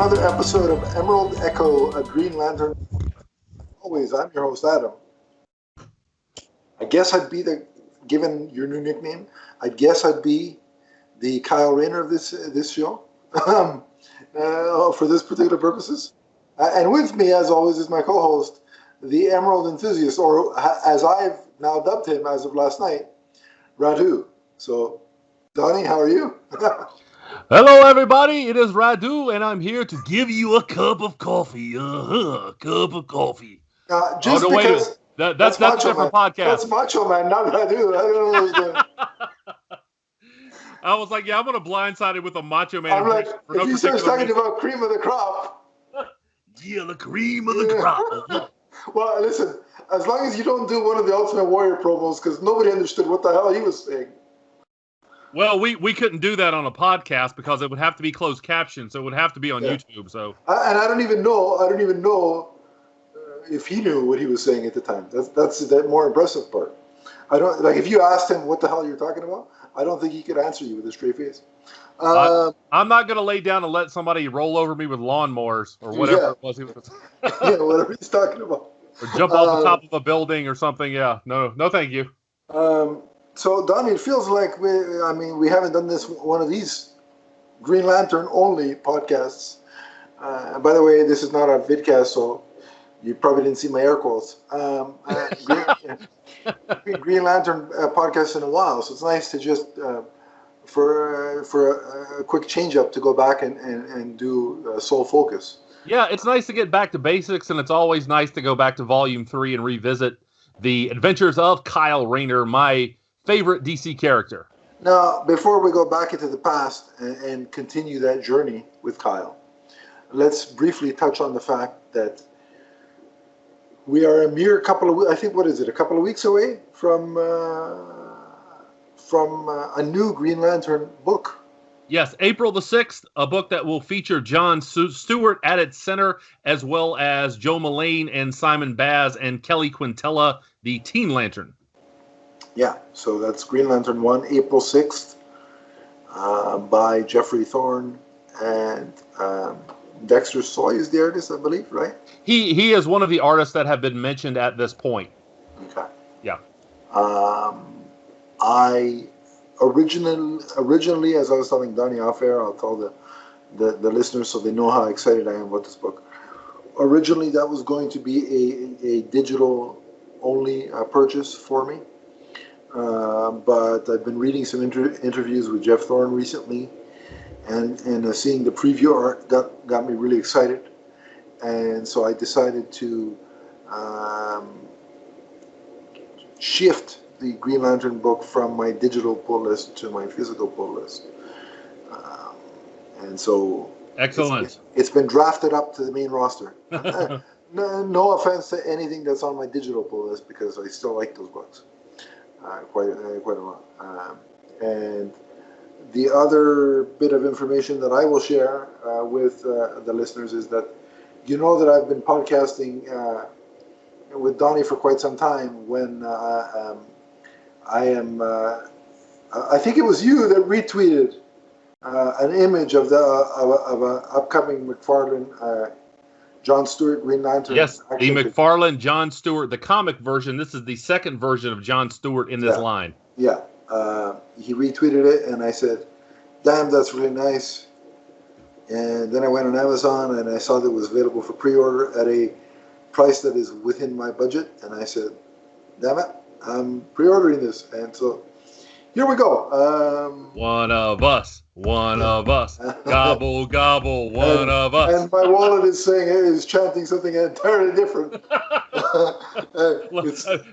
another episode of Emerald Echo, a Green Lantern. Always, I'm your host, Adam. I guess I'd be given your new nickname, I guess I'd be the Kyle Rayner of this show for this particular purposes. And with me, as always, is my co-host, the Emerald Enthusiast, or as I've now dubbed him as of last night, Radu. So, Donnie, how are you? Hello, everybody. It is Radu, and I'm here to give you a cup of coffee. Cup of coffee. Just Wait a because minute. That's a Macho different Man. podcast. That's Macho Man, not Radu. I don't know what I was doing. I was like, I'm going to blindside it with a Macho Man. I'm like, if he starts talking about cream of the crop. Yeah, the cream of the crop. Well, listen, as long as you don't do one of the Ultimate Warrior promos, because nobody understood what the hell he was saying. Well, we couldn't do that on a podcast because it would have to be closed captioned, so it would have to be on YouTube. So, and I don't even know if he knew what he was saying at the time. That's the more impressive part. I don't like if you asked him what the hell you're talking about. I don't think he could answer you with a straight face. I'm not going to lay down and let somebody roll over me with lawnmowers or whatever it was he was. Yeah, whatever he's talking about. Or jump off the top of a building or something. Yeah, no, thank you. So, Donnie, it feels like we haven't done one of these Green Lantern only podcasts. By the way, this is not a vidcast, so you probably didn't see my air quotes. Green Lantern podcast in a while, so it's nice to just for a quick change up to go back and do Soul Focus. Yeah, it's nice to get back to basics, and it's always nice to go back to Volume 3 and revisit the adventures of Kyle Rayner, my favorite DC character. Now, before we go back into the past and continue that journey with Kyle, let's briefly touch on the fact that we are a mere couple of a couple of weeks away from a new Green Lantern book. Yes, April the 6th, a book that will feature John Stewart at its center, as well as Joe Mullane and Simon Baz and Kelly Quintella, the Teen Lantern. Yeah, so that's Green Lantern 1, April 6th, by Jeffrey Thorne, and Dexter Soy is the artist, I believe, right? He is one of the artists that have been mentioned at this point. Okay. Yeah. I originally, as I was telling Donnie off air, I'll tell the listeners so they know how excited I am about this book. Originally, that was going to be a digital only purchase for me. But I've been reading some interviews with Jeff Thorne recently, and seeing the preview art got me really excited, and so I decided to shift the Green Lantern book from my digital pull list to my physical pull list, and so excellent. It's been drafted up to the main roster. No offense to anything that's on my digital pull list, because I still like those books. Quite a lot. And the other bit of information that I will share with the listeners is that that I've been podcasting with Donnie for quite some time. When I think it was you that retweeted an image of an upcoming McFarlane John Stewart Green Lantern. Yes, the McFarlane John Stewart, the comic version. This is the second version of John Stewart in this line. Yeah. He retweeted it, and I said, damn, that's really nice. And then I went on Amazon, and I saw that it was available for pre-order at a price that is within my budget. And I said, damn it, I'm pre-ordering this. And so here we go. One of us. Gobble, gobble, one of us. And my wallet is chanting something entirely different.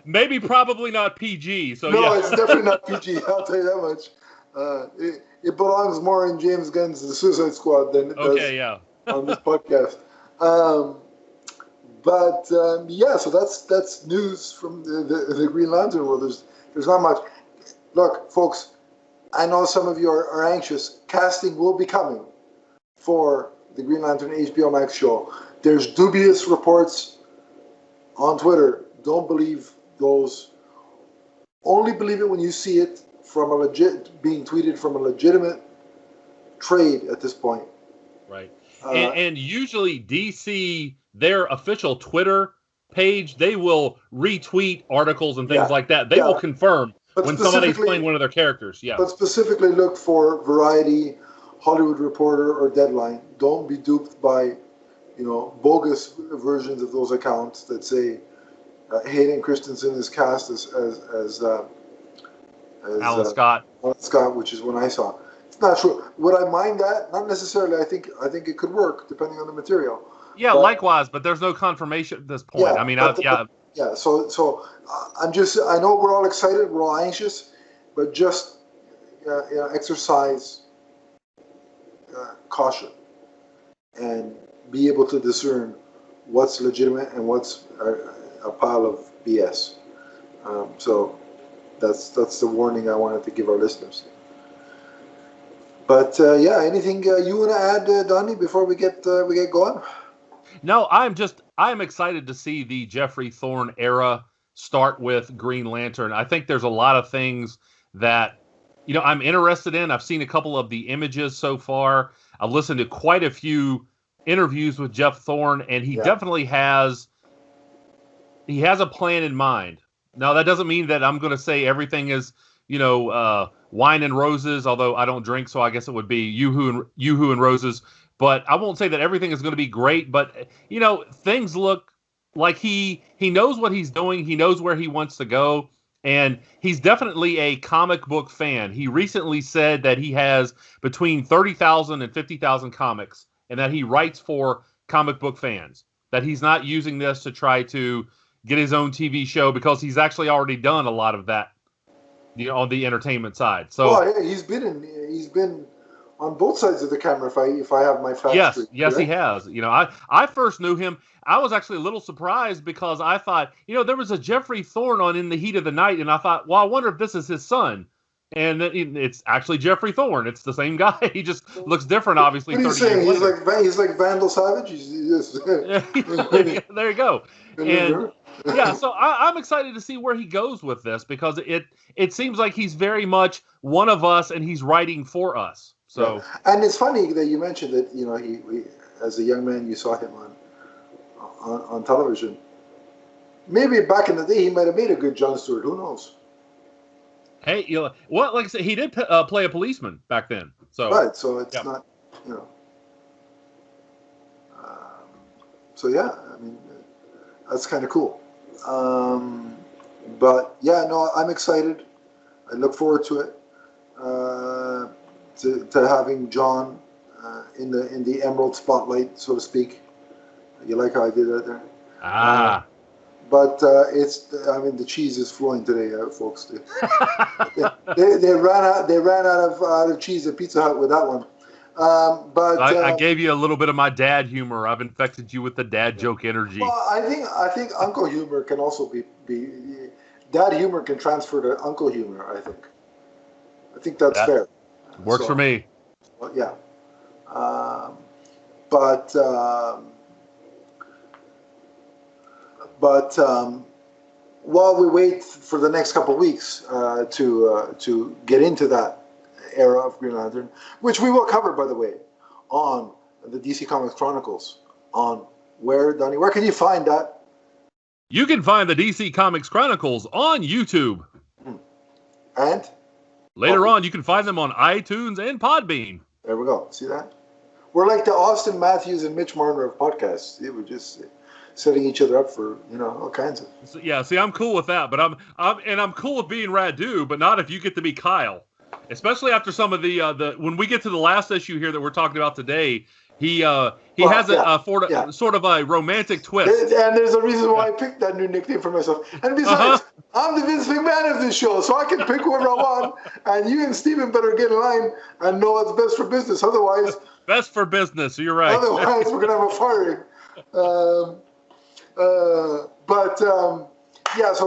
Maybe probably not PG. So no, it's definitely not PG. I'll tell you that much. It belongs more in James Gunn's The Suicide Squad than it does on this podcast. So that's news from the Green Lantern world. There's not much. Look, folks, I know some of you are anxious. Casting will be coming for the Green Lantern HBO Max show. There's dubious reports on Twitter. Don't believe those. Only believe it when you see it being tweeted from a legitimate trade at this point. Right. And usually DC, their official Twitter page, they will retweet articles and things like that. They will confirm when somebody's playing one of their characters. Yeah. But specifically look for Variety, Hollywood Reporter, or Deadline. Don't be duped by, bogus versions of those accounts that say Hayden Christensen is cast as Alan Scott. Alan Scott, which is what I saw. It's not true. Would I mind that? Not necessarily. I think it could work depending on the material. Yeah, likewise, but there's no confirmation at this point. Yeah, I mean, yeah. So I know we're all excited, we're all anxious, but just exercise caution and be able to discern what's legitimate and what's a pile of BS. So that's the warning I wanted to give our listeners. But anything you want to add, Donnie, before we get going? No, I'm excited to see the Jeffrey Thorne era start with Green Lantern. I think there's a lot of things that, I'm interested in. I've seen a couple of the images so far. I've listened to quite a few interviews with Jeff Thorne, and he definitely has a plan in mind. Now, that doesn't mean that I'm going to say everything is, wine and roses, although I don't drink, so I guess it would be yoo-hoo and roses. But I won't say that everything is going to be great, but, things look like he knows what he's doing. He knows where he wants to go, and he's definitely a comic book fan. He recently said that he has between 30,000 and 50,000 comics, and that he writes for comic book fans, that he's not using this to try to get his own TV show because he's actually already done a lot of that, on the entertainment side. So he's been on both sides of the camera. If I have my facts straight. Yes, he has. I first knew him. I was actually a little surprised because I thought, there was a Jeffrey Thorne on In the Heat of the Night, and I thought, well, I wonder if this is his son. And it's actually Jeffrey Thorne. It's the same guy. He just looks different, obviously. What are you saying? He's like Vandal Savage. There you go. And so I'm excited to see where he goes with this, because it seems like he's very much one of us, and he's writing for us. So, and it's funny that you mentioned that he as a young man you saw him on television. Maybe back in the day he might have made a good Jon Stewart. Who knows? Hey, like I said, he did play a policeman back then. So right, so it's not, I mean, that's kind of cool. But I'm excited. I look forward to it. To having John in the Emerald spotlight, so to speak. You like how I did that there? But the cheese is flowing today, folks. They ran out of cheese at Pizza Hut with that one. But I gave you a little bit of my dad humor. I've infected you with the dad joke energy. Well, I think Uncle humor can also be dad humor can transfer to Uncle humor. I think that's fair. Works for me. Well, yeah. But while we wait for the next couple of weeks to get into that era of Green Lantern, which we will cover, by the way, on the DC Comics Chronicles, on Donnie, where can you find that? You can find the DC Comics Chronicles on YouTube. And? Later on, you can find them on iTunes and Podbean. There we go. See that? We're like the Austin Matthews and Mitch Marner of podcasts. We're just setting each other up for, all kinds of. Yeah, see, I'm cool with that, but I'm cool with being Radu, but not if you get to be Kyle. Especially after some of the when we get to the last issue here that we're talking about today, he has a sort of a romantic twist. And there's a reason why I picked that new nickname for myself. And besides, I'm the Vince McMahon of this show, so I can pick whoever I want. And you and Steven better get in line and know what's best for business. Otherwise, best for business. You're right. Otherwise, we're gonna have a firing. So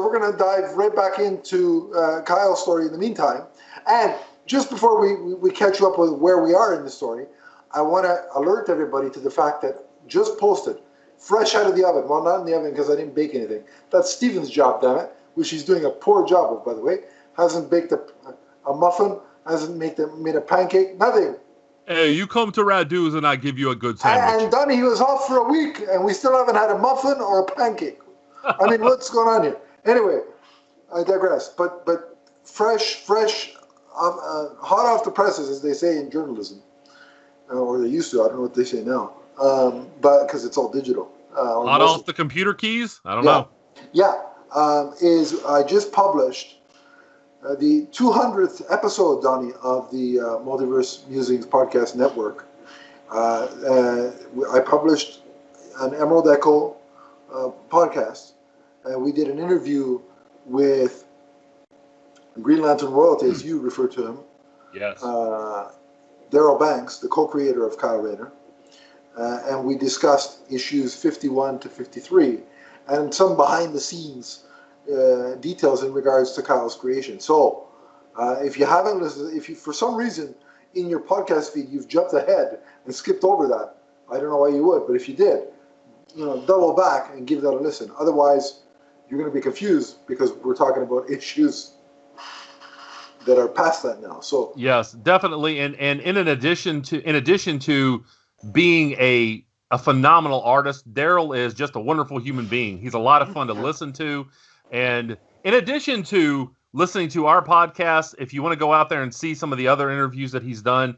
we're gonna dive right back into Kyle's story in the meantime. And just before we catch you up with where we are in the story, I want to alert everybody to the fact that just posted, fresh out of the oven. Well, not in the oven because I didn't bake anything. That's Steven's job, damn it, which he's doing a poor job of, by the way. Hasn't baked a muffin, hasn't made a pancake, nothing. Hey, you come to Radu's and I give you a good sandwich. And Donnie, he was off for a week, and we still haven't had a muffin or a pancake. I mean, what's going on here? Anyway, I digress. But fresh, hot off the presses, as they say in journalism, or they used to. I don't know what they say now, but because it's all digital. Hot off the computer keys? I don't know. Yeah, is I just published the 200th episode, Donnie, of the Multiverse Musings podcast network. I published an Emerald Echo podcast. We did an interview with Green Lantern royalty, as you refer to him. Yes. Daryl Banks, the co-creator of Kyle Rayner. And we discussed issues 51 to 53 and some behind-the-scenes details in regards to Kyle's creation. So if you haven't listened, if you, for some reason, in your podcast feed, you've jumped ahead and skipped over that, I don't know why you would, but if you did, double back and give that a listen. Otherwise, you're going to be confused because we're talking about issues that are past that now. So yes, definitely. And in addition to being a phenomenal artist, Daryl is just a wonderful human being. He's a lot of fun to listen to. And in addition to listening to our podcast, if you want to go out there and see some of the other interviews that he's done,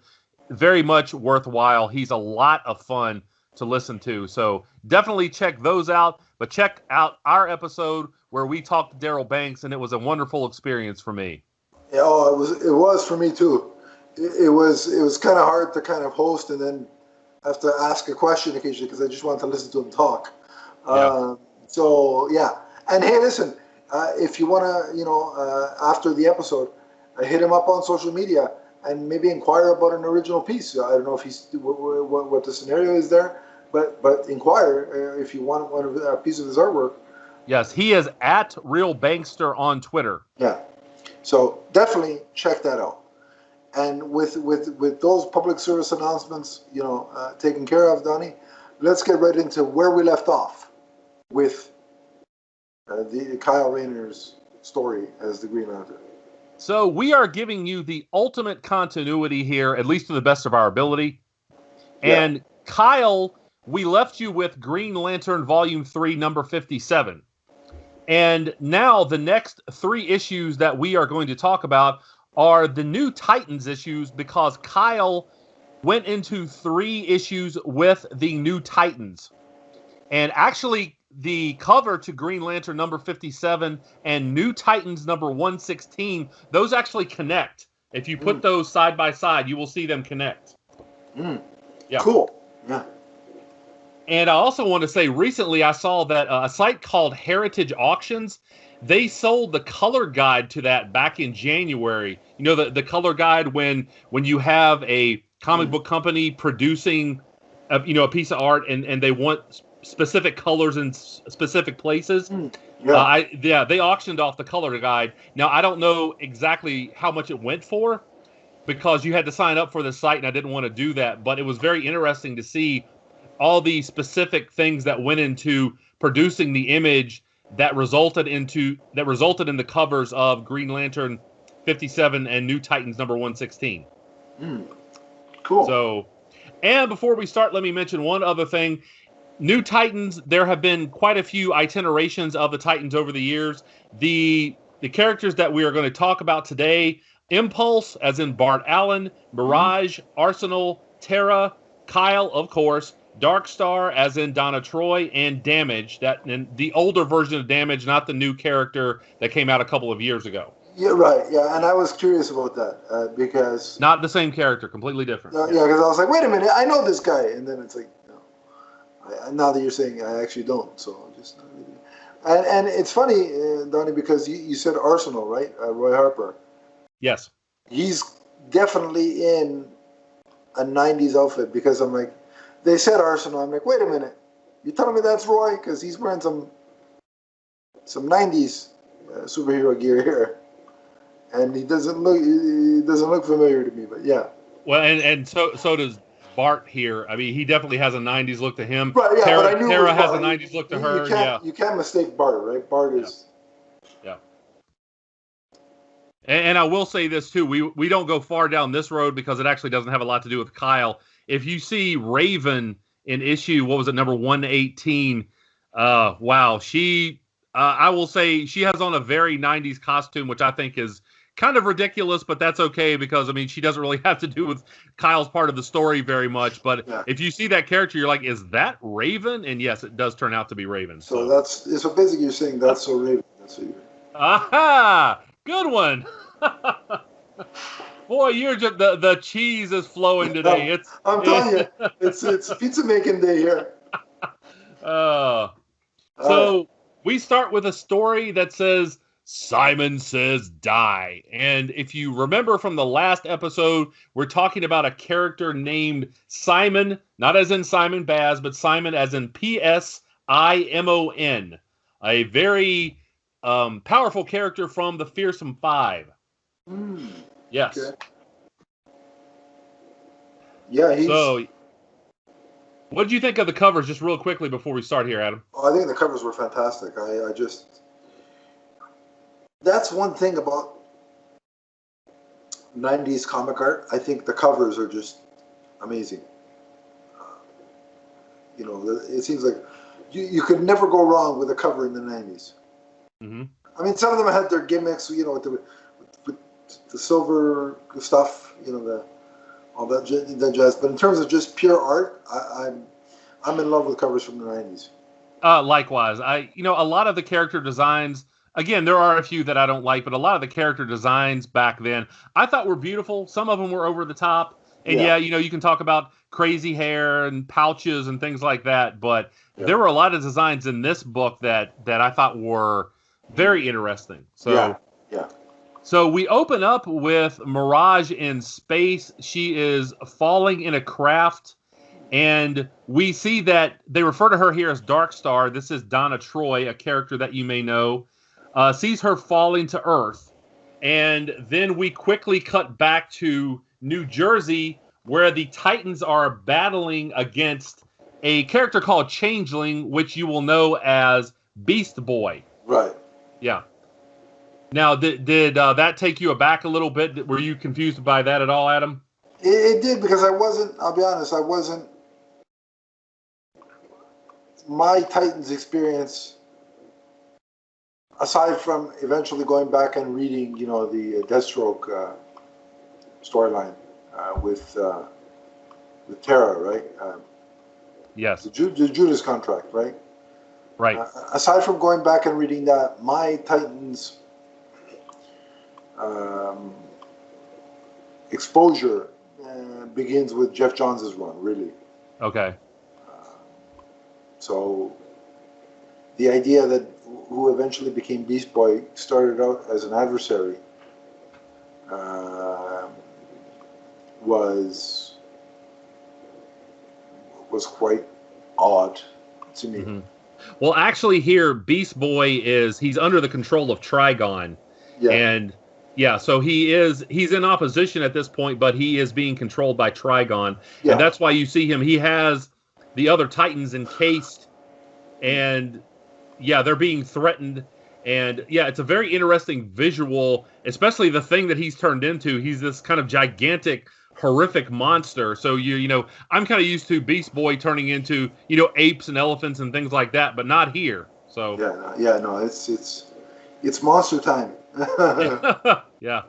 very much worthwhile. He's a lot of fun to listen to. So definitely check those out. But check out our episode where we talked to Daryl Banks, and it was a wonderful experience for me. Yeah, it was for me too. It was kind of hard to kind of host and then have to ask a question occasionally because I just wanted to listen to him talk. So yeah, and hey, listen, if you want to, after the episode, hit him up on social media and maybe inquire about an original piece. I don't know if he's what the scenario is there, but inquire if you want a piece of his artwork. Yes, he is at Real Bankster on Twitter. Yeah, so definitely check that out. And with those public service announcements, taken care of, Donnie, let's get right into where we left off with the Kyle Rayner's story as the Green Lantern. So we are giving you the ultimate continuity here, at least to the best of our ability. And Kyle, we left you with Green Lantern Volume 3, number 57. And now the next 3 issues that we are going to talk about are the New Titans issues, because Kyle went into 3 issues with the New Titans. And actually, the cover to Green Lantern number 57 and New Titans number 116, those actually connect. If you put those side by side, you will see them connect. Yeah. Cool. Yeah. And I also want to say, recently I saw that a site called Heritage Auctions, they sold the color guide to that back in January. The color guide when you have a comic book company producing a piece of art and they want specific colors in specific places. They auctioned off the color guide. Now, I don't know exactly how much it went for because you had to sign up for the site and I didn't want to do that, but it was very interesting to see all the specific things that went into producing the image that resulted in the covers of Green Lantern 57 and New Titans number 116. Cool. So, and before we start, let me mention one other thing. New Titans, there have been quite a few itinerations of the Titans over the years. The characters that we are going to talk about today, Impulse, as in Bart Allen, Mirage, Arsenal, Terra, Kyle, of course, Darkstar, as in Donna Troy, and Damage, and the older version of Damage, not the new character that came out a couple of years ago. Yeah, right. Yeah, and I was curious about that because not the same character, completely different. Yeah, because I was like, wait a minute, I know this guy, and then it's like, now that you're saying, I actually don't. So just and it's funny, Donnie, because you said Arsenal, right? Roy Harper. Yes. He's definitely in a '90s outfit because I'm like, they said Arsenal. I'm like, wait a minute, you telling me that's Roy? Because he's wearing some '90s superhero gear here, and he doesn't look familiar to me. But yeah. Well, and so does Bart here. I mean, he definitely has a '90s look to him. Right. Yeah. Terra has a '90s look to her. You can't mistake Bart, right? Bart is. Yeah. And I will say this too: we don't go far down this road because it actually doesn't have a lot to do with Kyle. If you see Raven in issue, what was it, number 118? Wow, she. I will say she has on a very 90s costume, which I think is kind of ridiculous, but that's okay because I mean she doesn't really have to do with Kyle's part of the story very much. But Yeah. if you see that character, you're like, is that Raven? And yes, it does turn out to be Raven. So basically you're saying that's so Raven. That's what you're. Aha! Good one. Boy, you're just the cheese is flowing today. I'm telling you, it's pizza making day here. So we start with a story that says Simon says die. And if you remember from the last episode, we're talking about a character named Simon, not as in Simon Baz, but Simon as in Psimon. A very powerful character from the Fearsome Five. Yes. Okay. Yeah, So, what did you think of the covers, just real quickly before we start here, Adam? I think the covers were fantastic. That's one thing about 90s comic art. I think the covers are just amazing. It seems like you could never go wrong with a cover in the 90s. Mm-hmm. I mean, some of them had their gimmicks, with the silver stuff, all that jazz. But in terms of just pure art, I'm in love with covers from the 90s. Likewise, a lot of the character designs. Again, there are a few that I don't like, but a lot of the character designs back then I thought were beautiful. Some of them were over the top, and you can talk about crazy hair and pouches and things like that. But there were a lot of designs in this book that I thought were very interesting. So yeah. So we open up with Mirage in space. She is falling in a craft, and we see that they refer to her here as Dark Star. This is Donna Troy, a character that you may know. Sees her falling to Earth, and then we quickly cut back to New Jersey, where the Titans are battling against a character called Changeling, which you will know as Beast Boy. Right. Yeah. Now, did that take you aback a little bit? Were you confused by that at all, Adam? It did, because I'll be honest, my Titans experience, aside from eventually going back and reading, the Deathstroke storyline with Terra, right? Yes. The Judas contract, right? Right. Aside from going back and reading that, my Titans exposure begins with Jeff Johns' run, really. Okay. So the idea that who eventually became Beast Boy started out as an adversary was quite odd to me. Mm-hmm. Well, actually, here Beast Boy he's under the control of Trigon, and so he's in opposition at this point, but he is being controlled by Trigon, and that's why you see him. He has the other Titans encased, and they're being threatened, and it's a very interesting visual, especially the thing that he's turned into. He's this kind of gigantic, horrific monster. So I'm kind of used to Beast Boy turning into apes and elephants and things like that, but not here. So it's monster time. Yeah.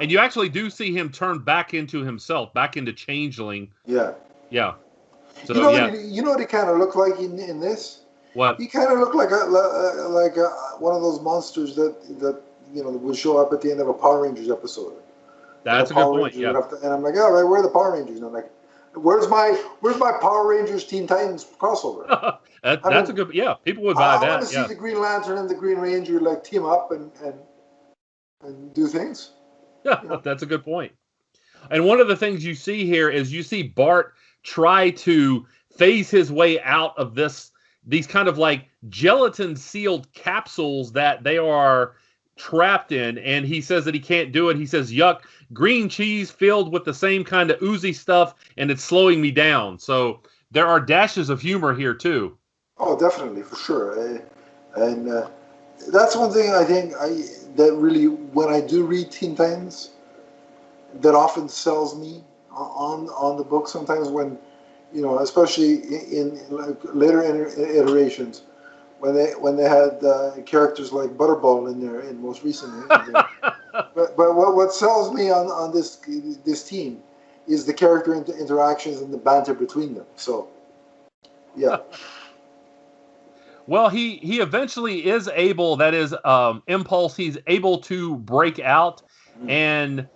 And you actually do see him turn back into himself, back into Changeling. Yeah. So you know what he kind of looked like in this? What? He kind of looked like one of those monsters that would show up at the end of a Power Rangers episode. That's a good point. Yeah. And I'm like, all right, where are the Power Rangers? And I'm like, where's my Power Rangers Teen Titans crossover? That's a good. Yeah, people would buy that. I want to see the Green Lantern and the Green Ranger team up and do things. Yeah, that's a good point. And one of the things you see here is you see Bart try to phase his way out of these kind of like gelatin sealed capsules that they are trapped in, and he says that he can't do it. He says, yuck, green cheese filled with the same kind of oozy stuff, and it's slowing me down. So there are dashes of humor here too. Oh, definitely, for sure. And that's one thing I think that really, when I do read Teen Titans, that often sells me on the book. Sometimes when, especially in like later iterations, when they had characters like Butterball in there, in most recently. But what sells me on this team is the character interactions and the banter between them. So, yeah. Well, he eventually is able, that is Impulse, he's able to break out. And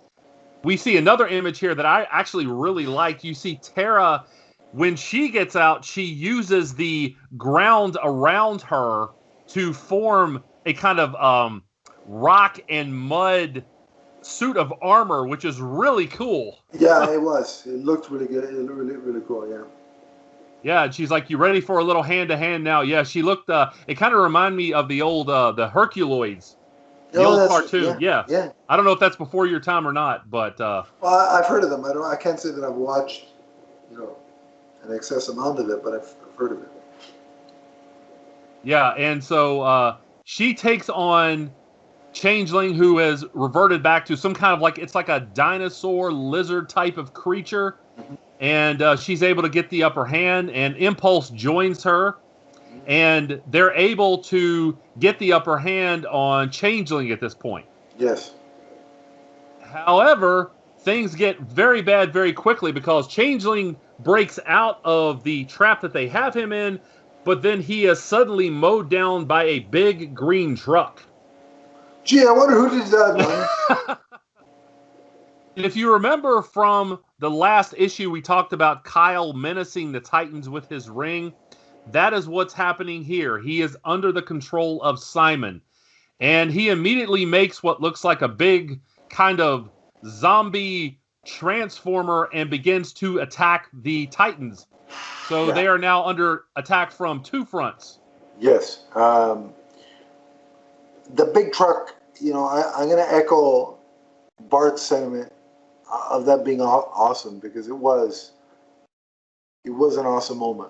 we see another image here that I actually really like. You see Tara, when she gets out, she uses the ground around her to form a kind of rock and mud suit of armor, which is really cool. Yeah, it was. It looked really good. It looked really, really cool, yeah. Yeah, and she's like, "You ready for a little hand-to-hand now?" Yeah, she looked, it kind of reminded me of the old, the Herculoids. The old cartoon, yeah. I don't know if that's before your time or not, but... Well, I've heard of them. I can't say that I've watched, an excess amount of it, but I've heard of it. Yeah, and so she takes on Changeling, who has reverted back to some kind of it's like a dinosaur lizard type of creature. Mm-hmm. And she's able to get the upper hand, and Impulse joins her. And they're able to get the upper hand on Changeling at this point. Yes. However, things get very bad very quickly because Changeling breaks out of the trap that they have him in, but then he is suddenly mowed down by a big green truck. Gee, I wonder who did that, man. If you remember from the last issue, we talked about Kyle menacing the Titans with his ring. That is what's happening here. He is under the control of Simon. And he immediately makes what looks like a big kind of zombie transformer and begins to attack the Titans. So they are now under attack from two fronts. Yes. The big truck, I'm going to echo Bart's sentiment of that being awesome, because it was an awesome moment.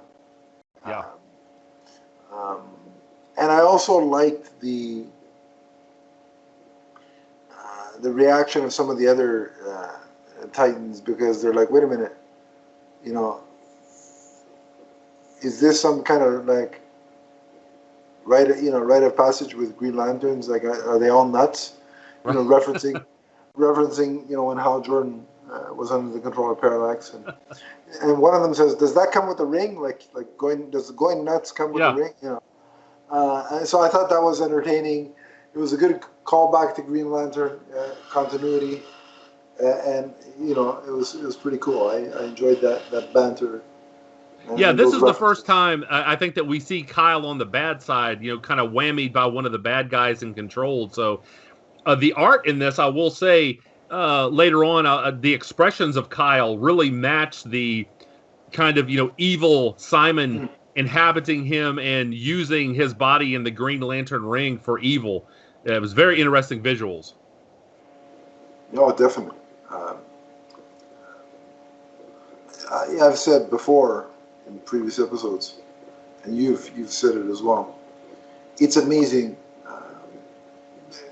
Yeah. And I also liked the reaction of some of the other Titans, because they're like, wait a minute, is this some kind of rite of passage with Green Lanterns? Like, are they all nuts? Referencing when Hal Jordan was under the control of Parallax, and one of them says, "Does that come with the ring? Does going nuts come with the ring?" And so I thought that was entertaining. It was a good callback to Green Lantern continuity, and it was pretty cool. I enjoyed that banter. Yeah, this is the first time I think that we see Kyle on the bad side, kind of whammied by one of the bad guys and controlled. So the art in this, I will say, later on, the expressions of Kyle really match the kind of, evil Simon inhabiting him and using his body in the Green Lantern ring for evil. It was very interesting visuals. No, definitely. I've said before in previous episodes, and you've said it as well. It's amazing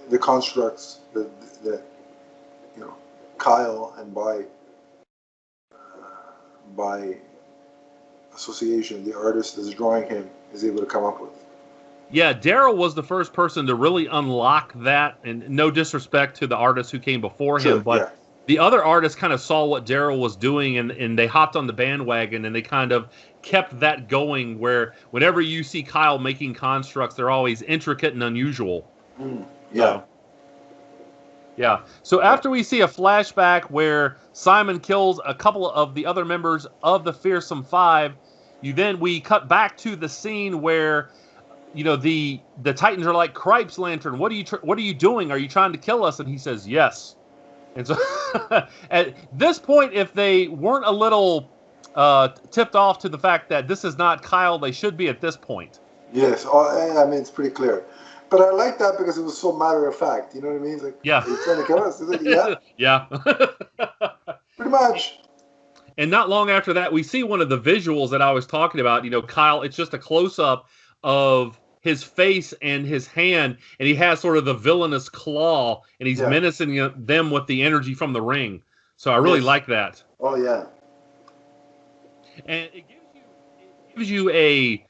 the constructs that Kyle, and by association, the artist that's drawing him is able to come up with. Yeah, Daryl was the first person to really unlock that, and no disrespect to the artists who came before him, but the other artists kind of saw what Daryl was doing, and they hopped on the bandwagon, and they kind of kept that going, where whenever you see Kyle making constructs, they're always intricate and unusual. Yeah. So after we see a flashback where Simon kills a couple of the other members of the Fearsome Five, we cut back to the scene where the Titans are like, "Cripes, Lantern, what are you doing? Are you trying to kill us?" And he says, "Yes." And so at this point, if they weren't a little tipped off to the fact that this is not Kyle, they should be at this point. Yes, I mean, it's pretty clear. But I like that because it was so matter of fact. You know what I mean? It's like, yeah. Are you trying to kill us? Yeah. Pretty much. And not long after that, we see one of the visuals that I was talking about. Kyle, it's just a close-up of his face and his hand, and he has sort of the villainous claw, and he's menacing them with the energy from the ring. So I really like that. Oh yeah. And it gives you a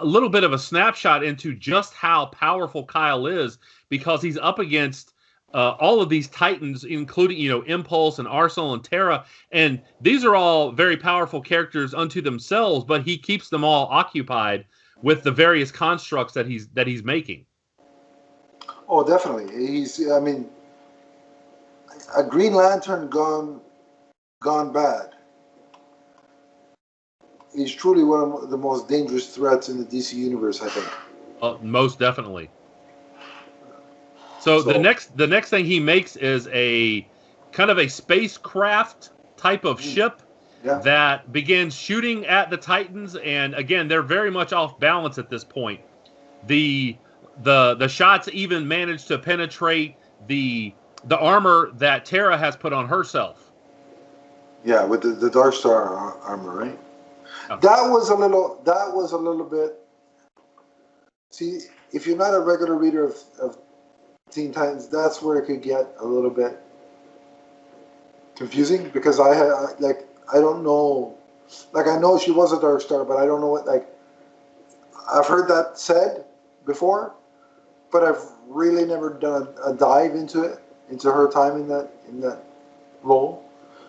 little bit of a snapshot into just how powerful Kyle is, because he's up against all of these titans, including, Impulse and Arsenal and Terra, and these are all very powerful characters unto themselves, but he keeps them all occupied with the various constructs that he's making. Oh, definitely. A Green Lantern gone bad. He's truly one of the most dangerous threats in the DC universe, I think. Most definitely. So the next thing he makes is a kind of a spacecraft type of ship that begins shooting at the Titans, and again, they're very much off balance at this point. The shots even manage to penetrate the armor that Terra has put on herself. Yeah, with the Dark Star armor, right? Oh. That was a little bit. See, if you're not a regular reader of Teen Titans, that's where it could get a little bit confusing, because I don't know, I know she was a Dark Star, but I don't know what, I've heard that said before, but I've really never done a dive into her time in that role.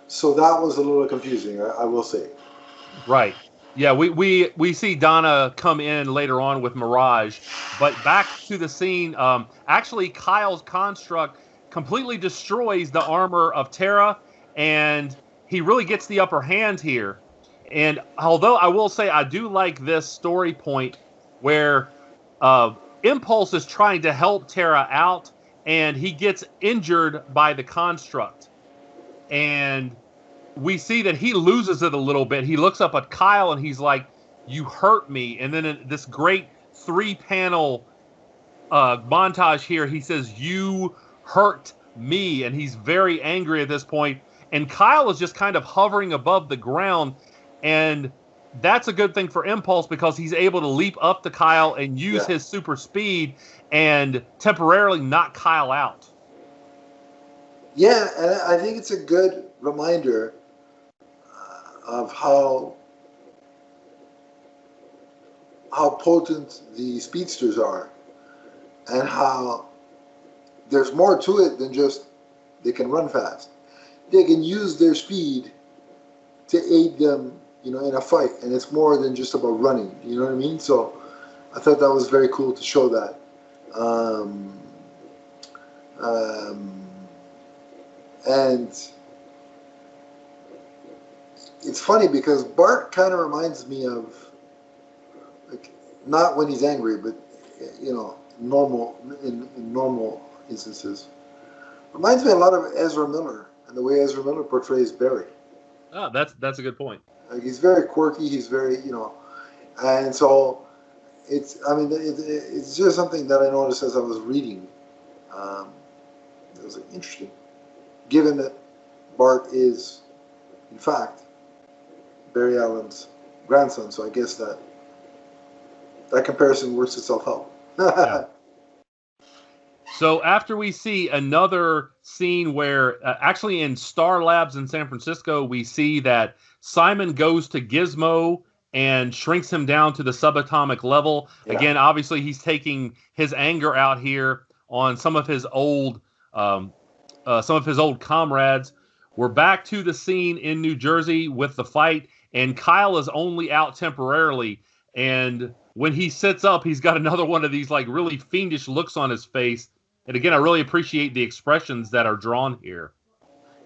So that was a little confusing, I will say. Right. Yeah, we see Donna come in later on with Mirage, but back to the scene. Actually, Kyle's construct completely destroys the armor of Terra, and he really gets the upper hand here. And although I will say I do like this story point where Impulse is trying to help Terra out, and he gets injured by the construct. And we see that he loses it a little bit. He looks up at Kyle and he's like, "You hurt me." And then in this great 3-panel montage here, he says, "You hurt me." And he's very angry at this point. And Kyle is just kind of hovering above the ground. And that's a good thing for Impulse, because he's able to leap up to Kyle and use his super speed and temporarily knock Kyle out. Yeah, and I think it's a good reminder of how potent the speedsters are, and how there's more to it than just they can run fast. They can use their speed to aid them, in a fight, and it's more than just about running. You know what I mean? So I thought that was very cool to show that. And it's funny because Bart kind of reminds me of, not when he's angry, but normal in normal instances. Reminds me a lot of Ezra Miller and the way Ezra Miller portrays Barry. Oh, that's a good point. He's very quirky. He's very and so it's just something that I noticed as I was reading. It was interesting, given that Bart is, in fact, Barry Allen's grandson. So I guess that comparison works itself out. Yeah. So after we see another scene where, actually in Star Labs in San Francisco, we see that Simon goes to Gizmo and shrinks him down to the subatomic level. Yeah. Again, obviously he's taking his anger out here on some of his old comrades. We're back to the scene in New Jersey with the fight, and Kyle is only out temporarily. And when he sits up, he's got another one of these really fiendish looks on his face. And again, I really appreciate the expressions that are drawn here.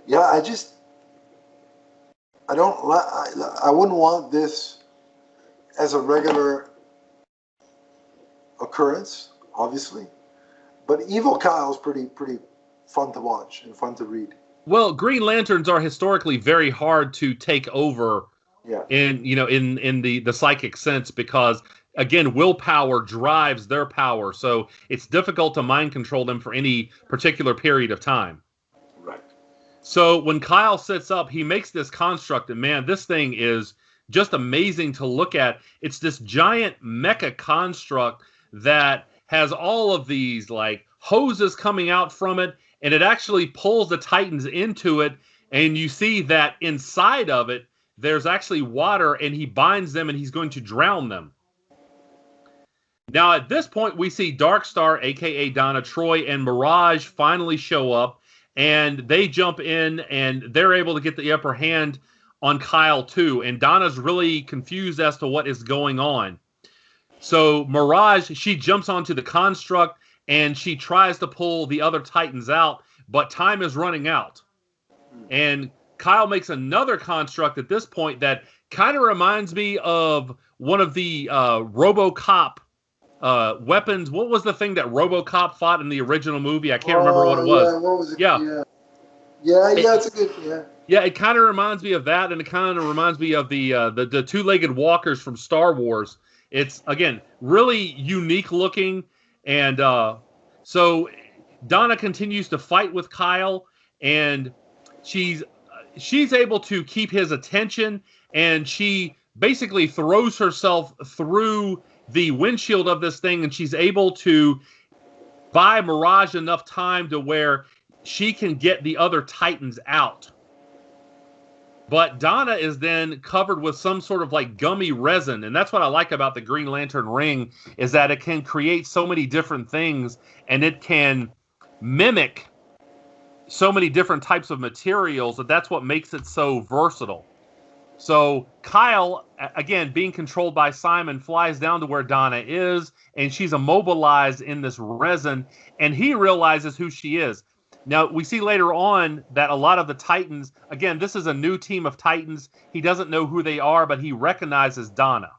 Yeah, I wouldn't want this as a regular occurrence, obviously. But Evil Kyle's pretty fun to watch and fun to read. Well, Green Lanterns are historically very hard to take over. Yeah. In the psychic sense, because again, willpower drives their power, so it's difficult to mind control them for any particular period of time. Right. So when Kyle sits up, he makes this construct, and man, this thing is just amazing to look at. It's this giant mecha construct that has all of these like hoses coming out from it, and it actually pulls the Titans into it, and you see that inside of it there's actually water, and he binds them and he's going to drown them. Now at this point we see Darkstar, aka Donna Troy, and Mirage finally show up, and they jump in and they're able to get the upper hand on Kyle too, and Donna's really confused as to what is going on. So Mirage, she jumps onto the construct and she tries to pull the other Titans out, but time is running out. And Kyle makes another construct at this point that kind of reminds me of one of the RoboCop weapons. What was the thing that RoboCop fought in the original movie? I can't remember what it was. Yeah, what was it? Yeah. Yeah, it's a good, Yeah, it kind of reminds me of that, and it kind of reminds me of the two-legged walkers from Star Wars. It's, again, really unique looking, and so Donna continues to fight with Kyle, and she's able to keep his attention, and she basically throws herself through the windshield of this thing, and she's able to buy Mirage enough time to where she can get the other Titans out. But Donna is then covered with some sort of like gummy resin. And that's what I like about the Green Lantern ring, is that it can create so many different things, and it can mimic so many different types of materials, that's what makes it so versatile. So Kyle, again, being controlled by Simon, flies down to where Donna is, and she's immobilized in this resin, and he realizes who she is. Now, we see later on that a lot of the Titans, again, this is a new team of Titans. He doesn't know who they are, but he recognizes Donna.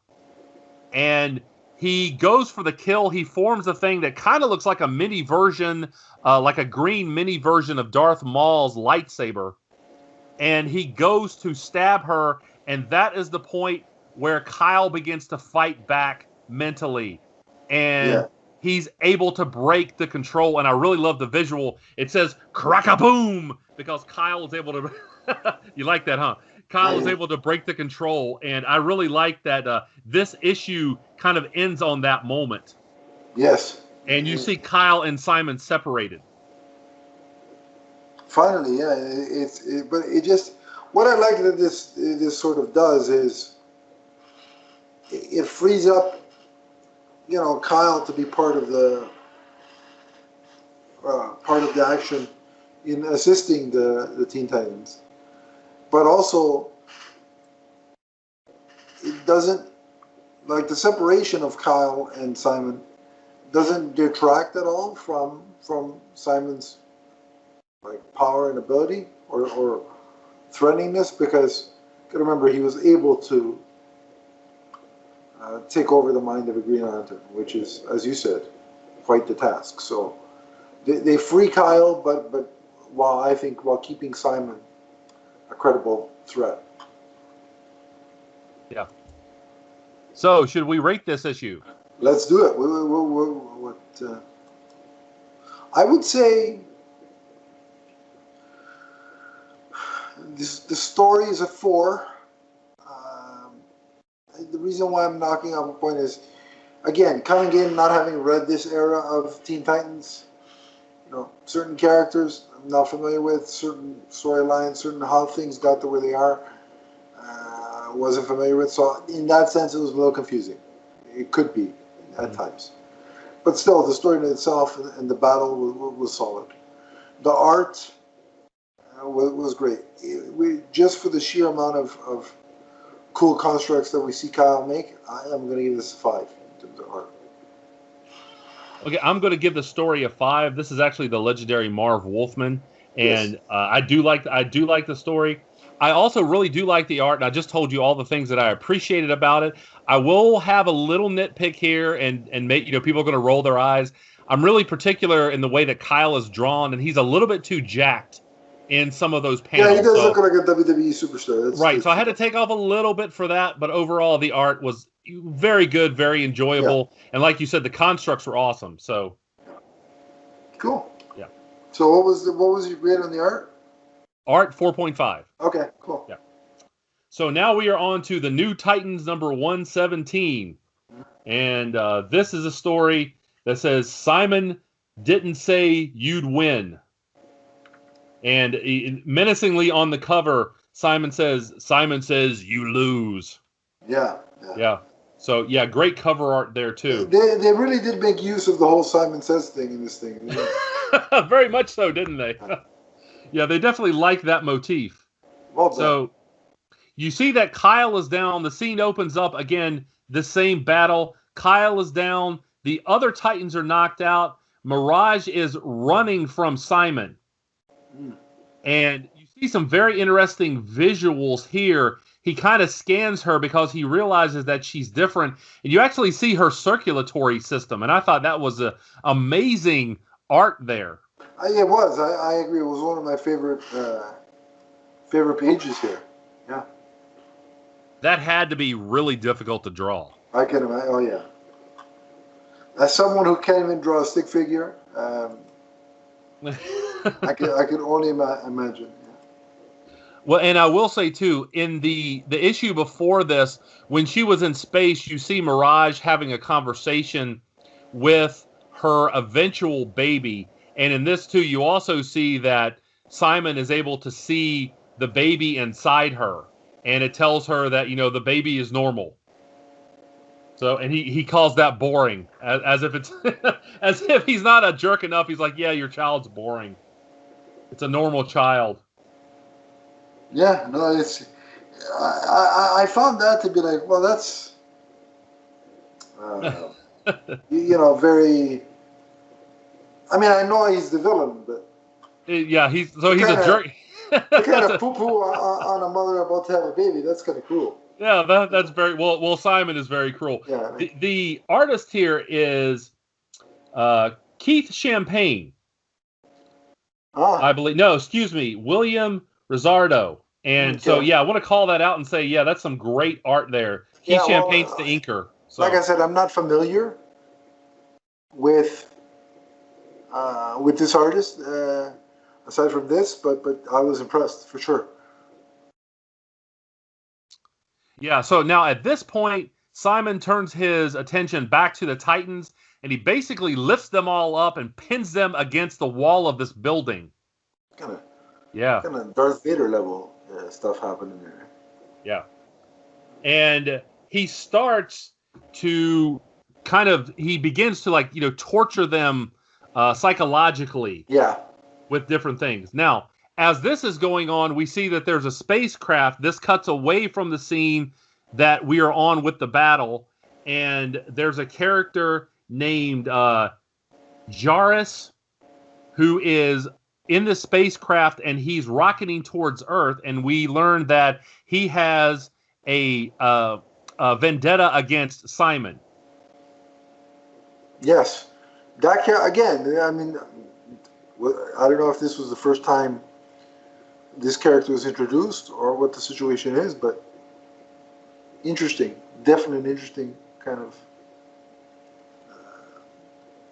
And he goes for the kill. He forms a thing that kind of looks like a mini version, like a green mini version of Darth Maul's lightsaber. And he goes to stab her, and that is the point where Kyle begins to fight back mentally. And he's able to break the control, and I really love the visual. It says crack-a-boom, because Kyle is able to you like that, huh? Kyle is able to break the control, and I really like that this issue kind of ends on that moment. Yes. And you see Kyle and Simon separated. Finally, yeah. But it just, what I like that this sort of does is it frees up, Kyle to be part of the action in assisting the Teen Titans, but also it doesn't, like, the separation of Kyle and Simon doesn't detract at all from Simon's like power and ability or threateningness, because you gotta remember, he was able to take over the mind of a Green Lantern, which is, as you said, quite the task. So they free Kyle, but while keeping Simon a credible threat. Yeah. So should we rate this issue? Let's do it. I would say the story is a 4. The reason why I'm knocking off a point is, again, coming in, not having read this era of Teen Titans, certain characters I'm not familiar with, certain storylines, certain how things got to where they are, wasn't familiar with. So in that sense, it was a little confusing. It could be at times. But still, the story in itself and the battle was solid. The art was great. Just for the sheer amount of cool constructs that we see Kyle make, I am going to give this a 5 in terms of art. Okay, I'm going to give the story a 5. This is actually the legendary Marv Wolfman, and yes. I do like the story. I also really do like the art, and I just told you all the things that I appreciated about it. I will have a little nitpick here, and make people are going to roll their eyes. I'm really particular in the way that Kyle is drawn, and he's a little bit too jacked in some of those panels. Yeah, he does look like a WWE superstar. Right, so I had to take off a little bit for that, but overall the art was very good, very enjoyable, and like you said, the constructs were awesome. So cool. Yeah. So what was your grade on the art? Art 4.5. Okay, cool. Yeah. So now we are on to the New Titans number 117. And this is a story that says Simon didn't say you'd win. And menacingly on the cover, Simon says you lose. Yeah. So yeah, great cover art there too. They really did make use of the whole Simon Says thing in this thing. Very much so, didn't they? Yeah, they definitely like that motif. Well done. So you see that Kyle is down. The scene opens up again. The same battle. Kyle is down. The other Titans are knocked out. Mirage is running from Simon. And you see some very interesting visuals here. He kind of scans her because he realizes that she's different. And you actually see her circulatory system. And I thought that was an amazing art there. It was. I agree. It was one of my favorite pages here. Yeah. That had to be really difficult to draw. I can imagine. Oh, yeah. As someone who can't even draw a stick figure, I can only imagine. Yeah. Well, and I will say too, in the issue before this, when she was in space, you see Mirage having a conversation with her eventual baby, and in this too, you also see that Simon is able to see the baby inside her, and it tells her that the baby is normal. So, and he calls that boring, as if it's as if he's not a jerk enough. He's like, yeah, your child's boring. It's a normal child. Yeah, no, it's. I found that to be like, well, that's, very. I mean, I know he's the villain, but. Yeah, he's a jerk. kind of poo-poo on a mother about to have a baby. That's kind of cruel. Yeah, that's very well. Well, Simon is very cruel. Yeah. The artist here is Keith Champagne. I believe. No, excuse me, William Rizzardo. And so, yeah, I want to call that out and say, yeah, that's some great art there. Keith Champagne's the inker. So. Like I said, I'm not familiar with this artist aside from this, but I was impressed for sure. Yeah, so now at this point, Simon turns his attention back to the Titans, and he basically lifts them all up and pins them against the wall of this building. Kind of Darth Vader level stuff happening there. Yeah. And he starts to he begins to torture them psychologically. Yeah. With different things. Now, as this is going on, we see that there's a spacecraft. This cuts away from the scene that we are on with the battle, and there's a character named Jarrus who is in the spacecraft, and he's rocketing towards Earth, and we learn that he has a vendetta against Simon. Yes. That again, I mean, I don't know if this was the first time this character was introduced or what the situation is, but interesting. Definitely an interesting kind of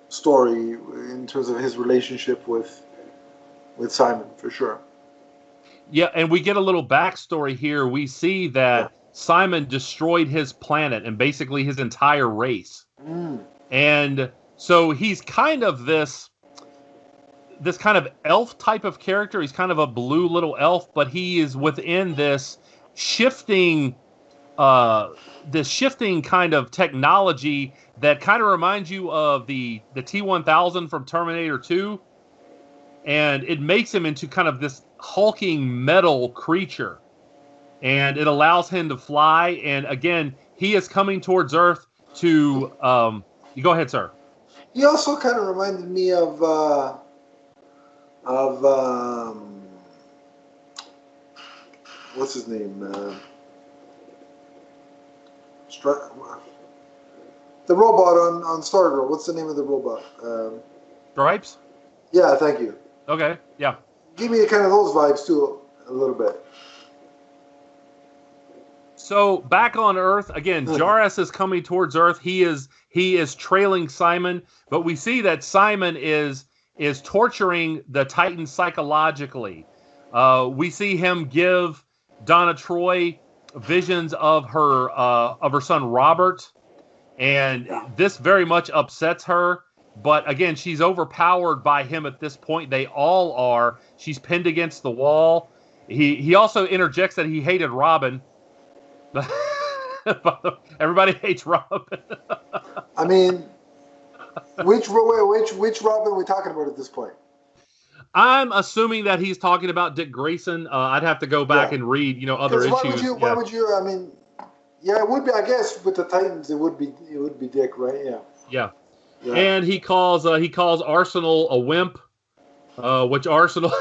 story in terms of his relationship with Simon, for sure. Yeah, and we get a little backstory here. We see that Simon destroyed his planet and basically his entire race. And so he's kind of this kind of elf type of character. He's kind of a blue little elf, but he is within this shifting kind of technology that kind of reminds you of the T-1000 from Terminator 2. And it makes him into kind of this hulking metal creature. And it allows him to fly. And again, he is coming towards Earth to... you go ahead, sir. He also kind of reminded me of what's his name? The robot on Stargirl. What's the name of the robot? Stripes? Yeah, thank you. Okay, yeah. Give me kind of those vibes too, a little bit. So back on Earth again, Jarrus is coming towards Earth. He is trailing Simon, but we see that Simon is torturing the Titans psychologically. We see him give Donna Troy visions of her son Robert, And this very much upsets her. But again, she's overpowered by him at this point. They all are. She's pinned against the wall. He also interjects that he hated Robin. Everybody hates Robin. I mean, which Robin are we talking about at this point? I'm assuming that he's talking about Dick Grayson. I'd have to go back and read, other issues. Why would you? I mean, yeah, it would be. I guess with the Titans, it would be Dick, right? Yeah. Yeah. And he calls Arsenal a wimp, which Arsenal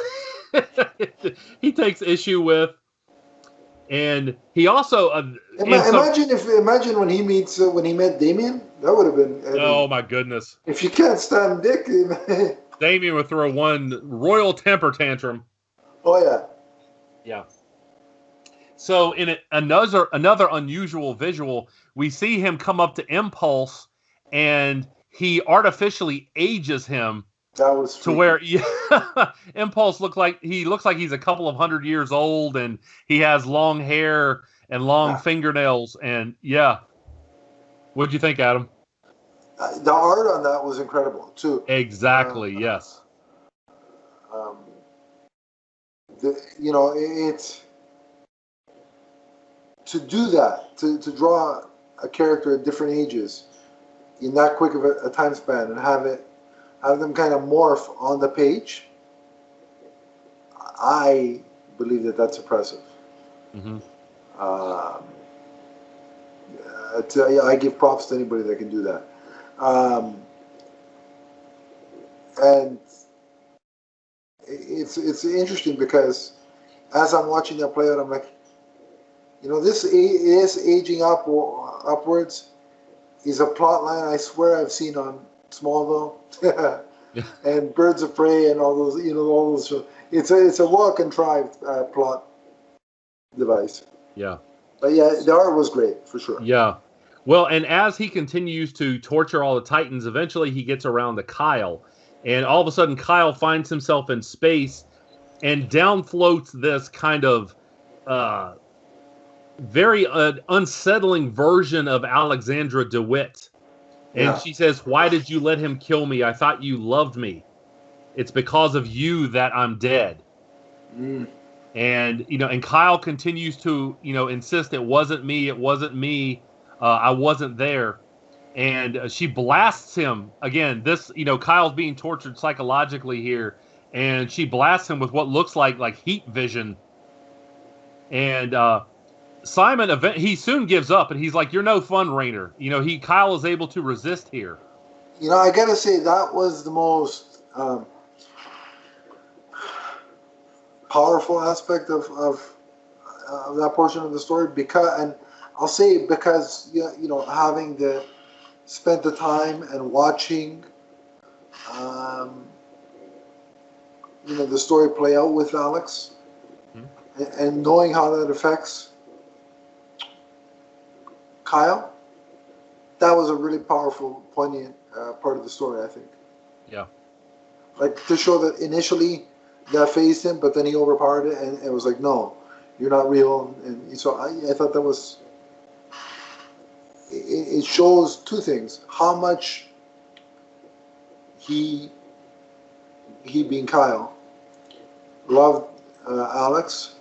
he takes issue with, and he also imagine when he met Damien, that would have been. Oh my goodness! If you can't stand Dick, Damien would throw one royal temper tantrum. Oh yeah. Yeah. So in another unusual visual, we see him come up to Impulse, and he artificially ages him. That was freaky. To where Impulse looks like he's a couple of 100 years old, and he has long hair and long fingernails, and What'd you think, Adam? The art on that was incredible too. Exactly. Yes. It's to do that, to draw a character at different ages in that quick of a time span and have them kind of morph on the page. I believe that's impressive. Mm-hmm. I give props to anybody that can do that. And it's interesting because as I'm watching that play out, I'm like, this is aging upwards is a plot line I swear I've seen on Smallville and Birds of Prey and all those shows. It's a well contrived plot device. Yeah. But the art was great for sure. Yeah. Well, and as he continues to torture all the Titans, eventually he gets around to Kyle. And all of a sudden, Kyle finds himself in space, and down floats this kind of very unsettling version of Alexandra DeWitt. And she says, "Why did you let him kill me? I thought you loved me. It's because of you that I'm dead." Mm. And, and Kyle continues to, insist it wasn't me. I wasn't there. And she blasts him again. This, Kyle's being tortured psychologically here, and she blasts him with what looks like heat vision. And Simon, he soon gives up, and he's like, "You're no fun, Rayner." Kyle is able to resist here. I gotta say that was the most powerful aspect of that portion of the story, because having spent the time and watching the story play out with Alex, and knowing how that affects Kyle, that was a really powerful, poignant part of the story, I think. Yeah. Like, to show that initially that phased him, but then he overpowered it, and it was like, no, you're not real. And so I thought that was... It shows two things. How much he being Kyle, loved Alex,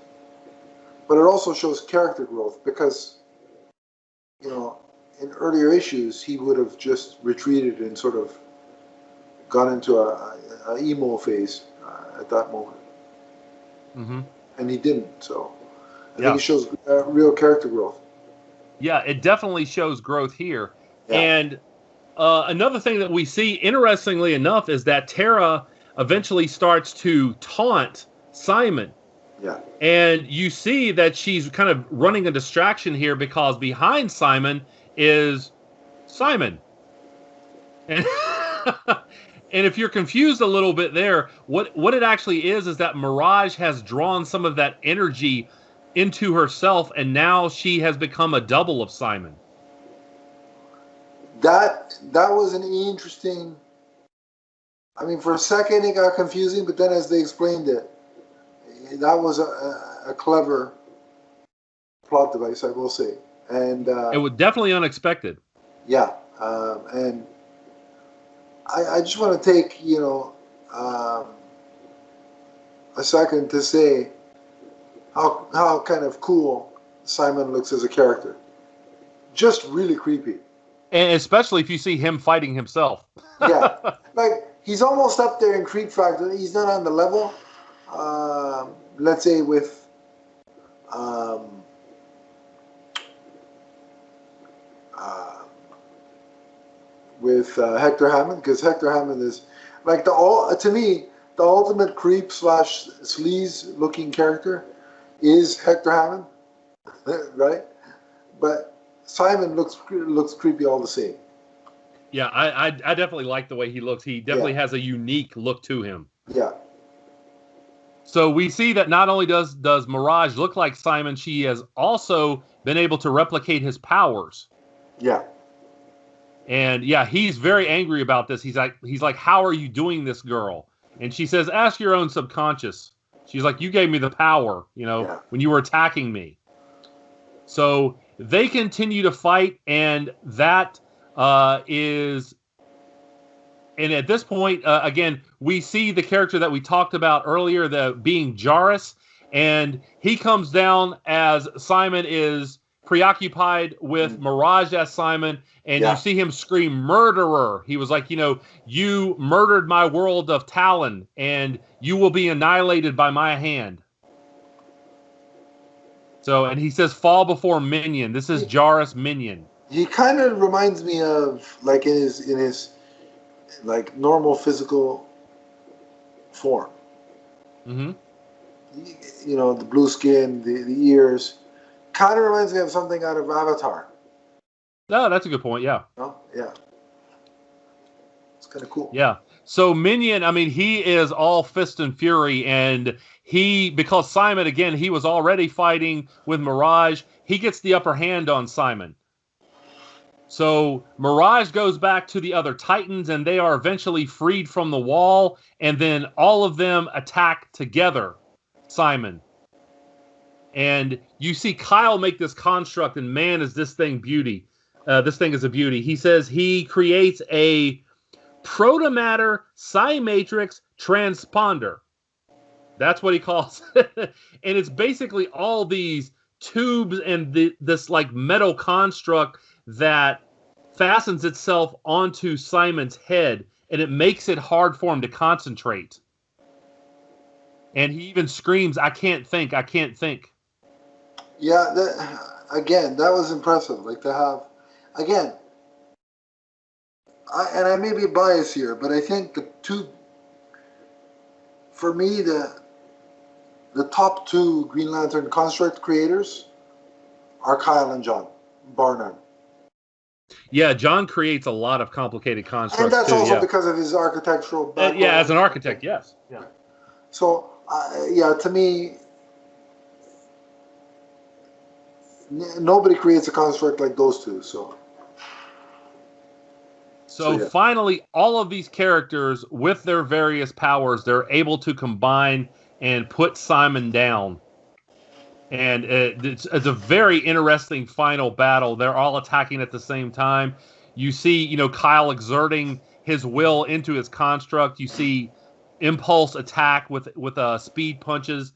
but it also shows character growth, because in earlier issues he would have just retreated and sort of gone into a emo phase at that moment. Mm-hmm. And he didn't. So I think it shows real character growth. Yeah, it definitely shows growth here. Yeah. And another thing that we see, interestingly enough, is that Tara eventually starts to taunt Simon. Yeah. And you see that she's kind of running a distraction here, because behind Simon is Simon. And, and if you're confused a little bit there, what it actually is that Mirage has drawn some of that energy into herself, and now she has become a double of Simon. That was an interesting... I mean, for a second it got confusing, but then as they explained it, that was a clever plot device, I will say. And it was definitely unexpected. Yeah, And I just want to take, a second to say how kind of cool Simon looks as a character. Just really creepy. And especially if you see him fighting himself. Yeah. Like, he's almost up there in creep factor. He's not on the level, let's say, um, with Hector Hammond, because Hector Hammond is like to me the ultimate creep / sleaze looking character is Hector Hammond, right? But Simon looks creepy all the same. Yeah, I definitely like the way he looks. He definitely has a unique look to him. Yeah. So we see that not only does Mirage look like Simon, she has also been able to replicate his powers. Yeah. And yeah, he's very angry about this. He's like, how are you doing this, girl? And she says, ask your own subconscious. She's like, you gave me the power, when you were attacking me. So they continue to fight, and that is... And at this point, again, we see the character that we talked about earlier, being Jarrus, and he comes down as Simon is preoccupied with Mirage as Simon, and you see him scream, murderer. He was like, you murdered my world of Talon, and you will be annihilated by my hand. So, and he says, fall before Minion. This is Jarrus Minion. He kind of reminds me of, like, in his like normal physical form. Mm-hmm. The blue skin, the ears, kind of reminds me of something out of Avatar. No, that's a good point. Yeah. Oh, yeah. It's kind of cool. Yeah. So Minion, I mean, he is all fist and fury, and because Simon, again, he was already fighting with Mirage, he gets the upper hand on Simon. So Mirage goes back to the other Titans, and they are eventually freed from the wall, and then all of them attack together Simon. And you see Kyle make this construct, and man, is this thing beauty. This thing is a beauty. He says he creates a protomatter Cymatrix transponder. That's what he calls it. And it's basically all these tubes and this like metal construct that fastens itself onto Simon's head, and it makes it hard for him to concentrate. And he even screams, I can't think, I can't think. Yeah, that was impressive. Like, to have, again, I may be biased here, but I think for me, the top two Green Lantern construct creators are Kyle and John, bar none. Yeah, John creates a lot of complicated constructs, and that's also because of his architectural background. Yeah, as an architect, yes. Yeah. So, to me, nobody creates a construct like those two. So finally, all of these characters, with their various powers, they're able to combine and put Simon down. And it's a very interesting final battle. They're all attacking at the same time. You see, Kyle exerting his will into his construct. You see Impulse attack with speed punches,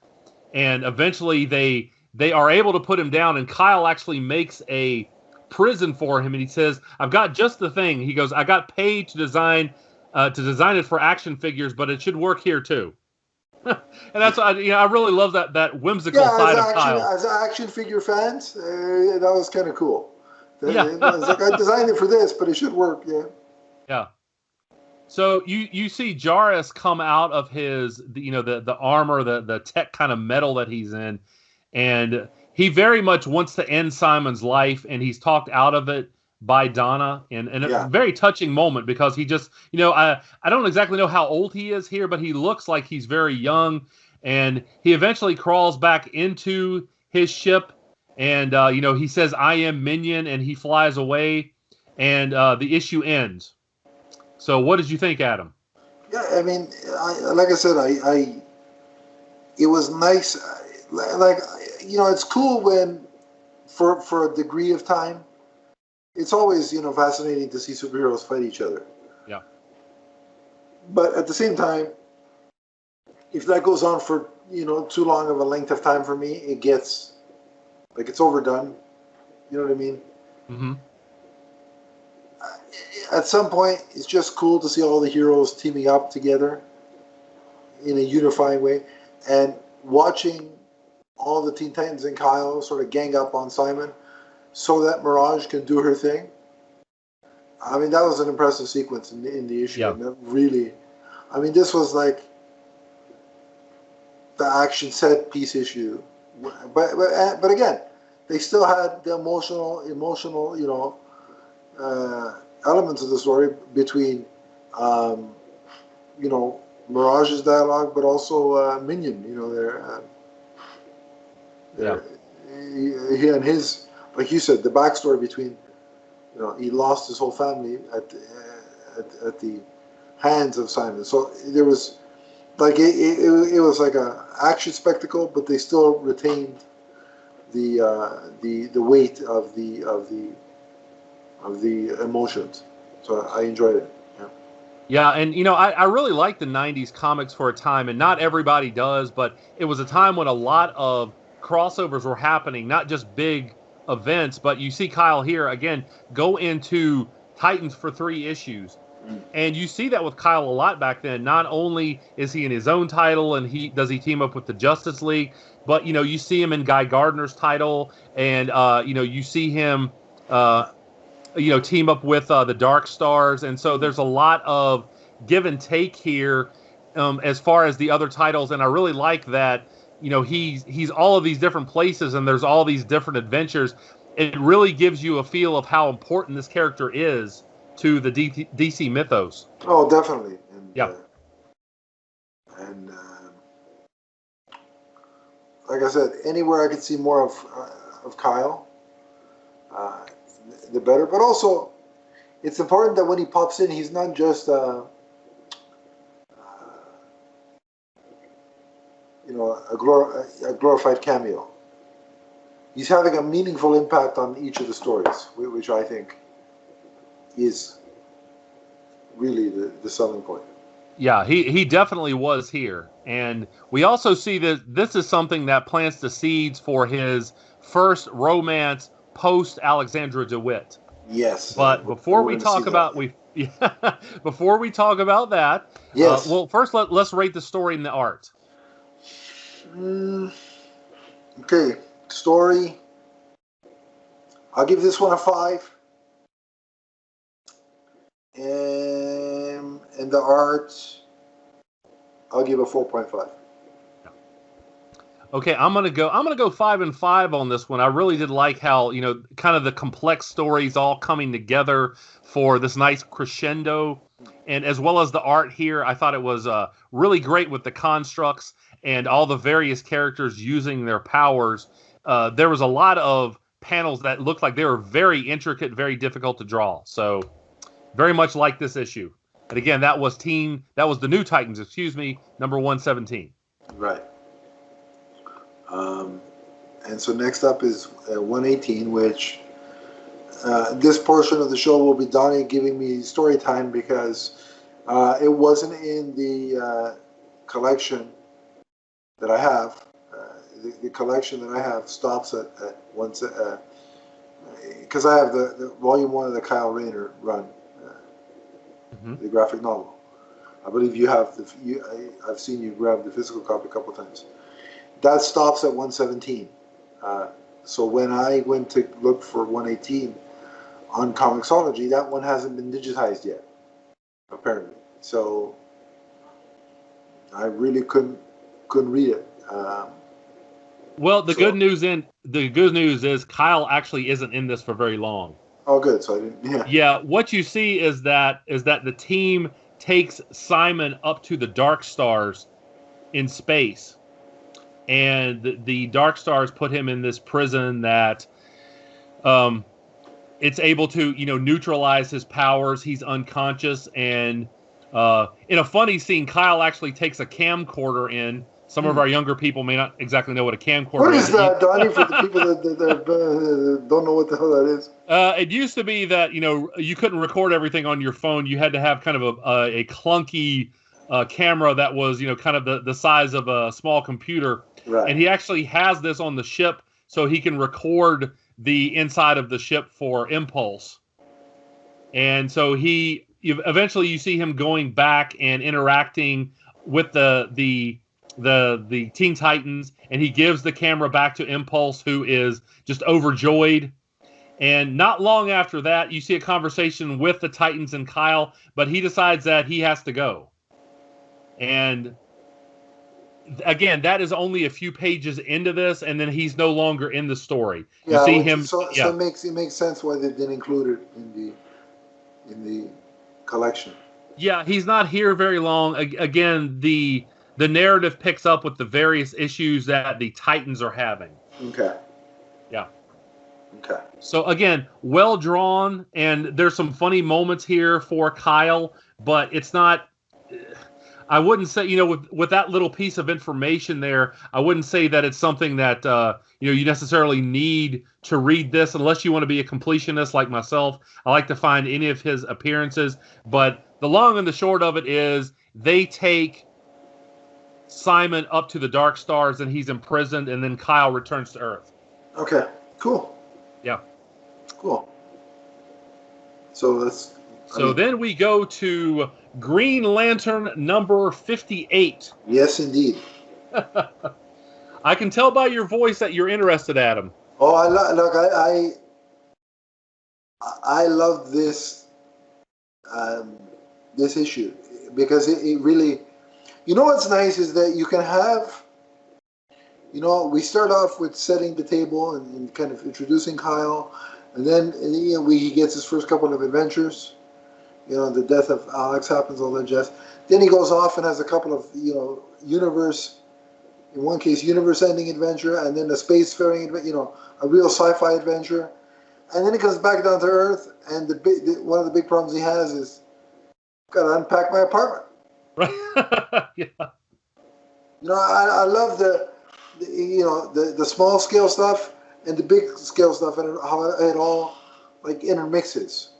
and eventually they are able to put him down. And Kyle actually makes a prison for him, and he says, "I've got just the thing." He goes, "I got paid to design it for action figures, but it should work here too." And that's I really love that whimsical side of Kyle. As action figure fans, that was kind of cool. Yeah. It's like, I designed it for this, but it should work. Yeah. Yeah. So you see Jarrus come out of his the armor, the tech kind of metal that he's in, and he very much wants to end Simon's life, and he's talked out of it by Donna in a very touching moment, because he just, I don't exactly know how old he is here, but he looks like he's very young, and he eventually crawls back into his ship, and he says, "I am Minion," and he flies away, and the issue ends. So what did you think, Adam? Yeah, I mean, like I said, it was nice. Like, it's cool when, for a degree of time, it's always, fascinating to see superheroes fight each other. Yeah. But at the same time, if that goes on for, too long of a length of time for me, it gets, like, it's overdone. You know what I mean? Mm-hmm. At some point, it's just cool to see all the heroes teaming up together in a unifying way. And watching all the Teen Titans and Kyle sort of gang up on Simon so that Mirage can do her thing. I mean, that was an impressive sequence in the issue. Yeah. And that really, I mean, this was like the action set piece issue. But again, they still had the emotional, elements of the story between, Mirage's dialogue, but also Minion. He and his, like you said, the backstory between, he lost his whole family at the hands of Simon. So there was, like, it was like a action spectacle, but they still retained the weight of the emotions. So I enjoyed it. Yeah, and I really liked the 90s comics for a time, and not everybody does, but it was a time when a lot of crossovers were happening, not just big events, but you see Kyle here, again, go into Titans for 3 issues. And you see that with Kyle a lot back then. Not only is he in his own title and he team up with the Justice League, but you see him in Guy Gardner's title, and you see him team up with the Dark Stars, and so there's a lot of give and take here as far as the other titles, and I really like that he's all of these different places and there's all these different adventures. It really gives you a feel of how important this character is to the DC mythos. Oh, definitely. And, yeah. Like I said, anywhere I could see more of Kyle, the better. But also, it's important that when he pops in, he's not just a glorified cameo. He's having a meaningful impact on each of the stories, which I think is really the selling point. Yeah, he definitely was here. And we also see that this is something that plants the seeds for his first romance post Alexandra DeWitt. Yes. But before we talk about before we talk about that, yes. Well, first let's rate the story and the art. Okay, story. I'll give this one a 5. And the art, I'll give a 4.5. Okay, I'm gonna go 5 and 5 on this one. I really did like how kind of the complex stories all coming together for this nice crescendo, and as well as the art here. I thought it was really great with the constructs and all the various characters using their powers. There was a lot of panels that looked like they were very intricate, very difficult to draw. So very much like this issue. And again, that was the New Titans, number 117. Right. And so next up is 118, which this portion of the show will be Donnie giving me story time because it wasn't in the collection that I have. The collection that I have stops at once because I have the volume 1 of the Kyle Rayner run. The graphic novel. I believe you have I've seen you grab the physical copy a couple times. That stops at 117. So when I went to look for 118 on Comixology, that one hasn't been digitized yet, apparently. So I really couldn't read it. Well, the good news is Kyle actually isn't in this for very long. Oh, good. So I didn't. Yeah. Yeah. What you see is that the team takes Simon up to the Dark Stars in space, and the Dark Stars put him in this prison that, it's able to neutralize his powers. He's unconscious, and in a funny scene, Kyle actually takes a camcorder in Some of our younger people may not exactly know what a camcorder What is. is that, Donnie, for the people that don't know what the hell that is? It used to be that, you couldn't record everything on your phone. You had to have kind of a clunky camera that was, kind of the size of a small computer. Right. And he actually has this on the ship so he can record the inside of the ship for Impulse. And so eventually you see him going back and interacting with the Teen Titans, and he gives the camera back to Impulse, who is just overjoyed. And not long after that, you see a conversation with the Titans and Kyle, but he decides that he has to go. And again, that is only a few pages into this, and then he's no longer in the story. You see him. So it makes sense why they didn't include it in the collection. Yeah, he's not here very long. Again, the narrative picks up with the various issues that the Titans are having. Okay. Yeah. Okay. So again, well drawn, and there's some funny moments here for Kyle, but it's not. I wouldn't say, with that little piece of information there, I wouldn't say that it's something that you necessarily need to read this unless you want to be a completionist like myself. I like to find any of his appearances, but the long and the short of it is they take Simon up to the Dark Stars and he's imprisoned, and then Kyle returns to Earth. Okay, cool. Yeah. Cool. So then we go to Green Lantern number 58. Yes, indeed. I can tell by your voice that you're interested, Adam. Oh, I love this this issue because it really, what's nice is that you can have, we start off with setting the table and kind of introducing Kyle, and then he gets his first couple of adventures. The death of Alex happens, all that jazz. Then he goes off and has a couple of, in one case, universe-ending adventure, and then a spacefaring, a real sci-fi adventure. And then he comes back down to Earth, and one of the big problems he has is, got to unpack my apartment. Right. Yeah. I love the small-scale stuff and the big-scale stuff, and how it all, intermixes.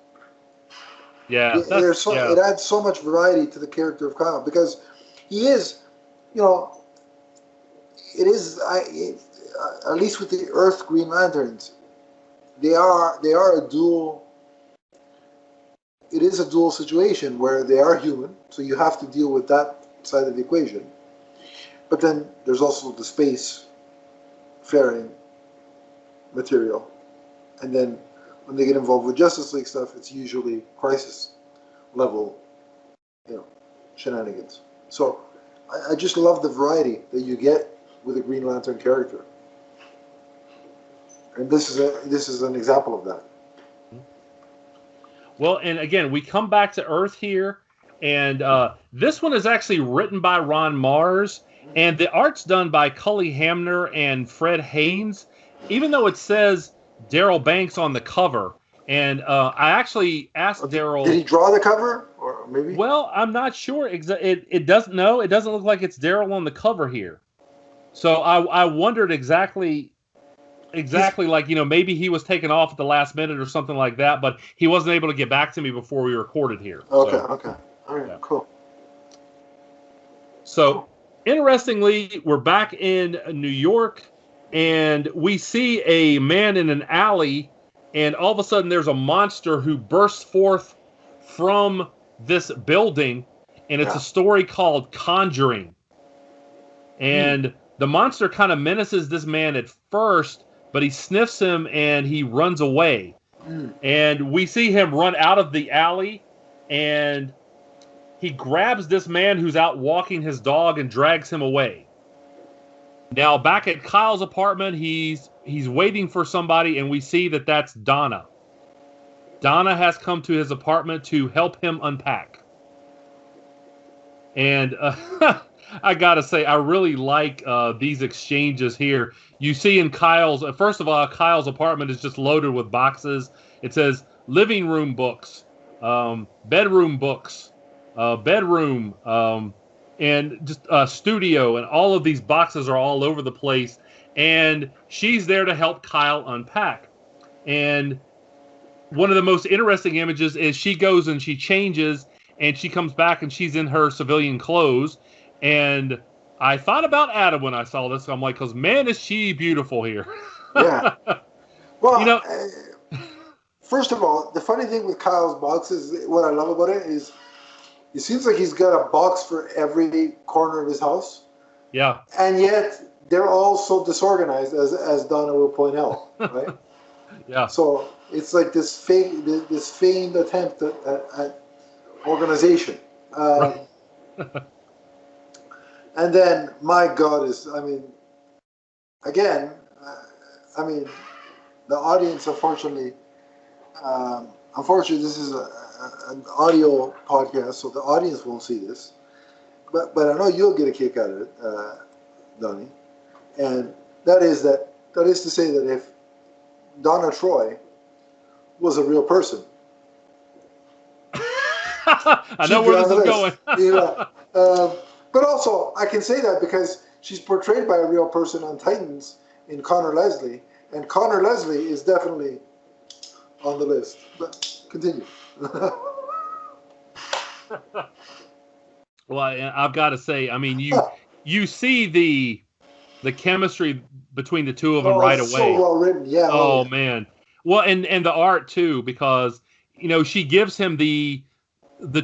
Yeah, it adds so much variety to the character of Kyle because he is, it is at least with the Earth Green Lanterns, they are a dual. It is a dual situation where they are human, so you have to deal with that side of the equation. But then there's also the space faring material, and then when they get involved with Justice League stuff, it's usually crisis level, shenanigans. So I just love the variety that you get with a Green Lantern character, and this is an example of that. Well, and again, we come back to Earth here, and this one is actually written by Ron Mars, and the art's done by Cully Hamner and Fred Haynes, even though it says Daryl Banks on the cover. And I actually asked Daryl. Did he draw the cover, or maybe? Well, I'm not sure. It doesn't. No, it doesn't look like it's Daryl on the cover here. So I wondered exactly maybe he was taken off at the last minute or something like that, but he wasn't able to get back to me before we recorded here. Okay. All right. Yeah. Cool. So interestingly, we're back in New York. And we see a man in an alley, and all of a sudden there's a monster who bursts forth from this building, and it's a story called Conjuring. And the monster kind of menaces this man at first, but he sniffs him and he runs away. And we see him run out of the alley, and he grabs this man who's out walking his dog and drags him away. Now, back at Kyle's apartment, he's waiting for somebody, and we see that that's Donna. Donna has come to his apartment to help him unpack. And I gotta say, I really like these exchanges here. You see in first of all, Kyle's apartment is just loaded with boxes. It says living room books, bedroom books, bedroom, and just a studio, and all of these boxes are all over the place. And she's there to help Kyle unpack. And one of the most interesting images is she goes and she changes, and she comes back and she's in her civilian clothes. And I thought about Adam when I saw this. I'm like, because man, is she beautiful here. Yeah. Well, You know, first of all, the funny thing with Kyle's box is what I love about it is it seems like he's got a box for every corner of his house, yeah, and yet they're all so disorganized, as Donna will point out, right? yeah. So it's like this feigned attempt at organization. Right. And then, my God, again, the audience, unfortunately, this is an audio podcast, so the audience won't see this. But I know you'll get a kick out of it, Donnie. And that is to say that if Donna Troy was a real person, I know where this is going. But also, I can say that because she's portrayed by a real person on Titans in Connor Leslie, and Connor Leslie is definitely on the list. But continue. Well, I've got to say, I mean, you see the chemistry between the two of them right away. So well written, yeah. Oh man. Well, and the art too, because she gives him the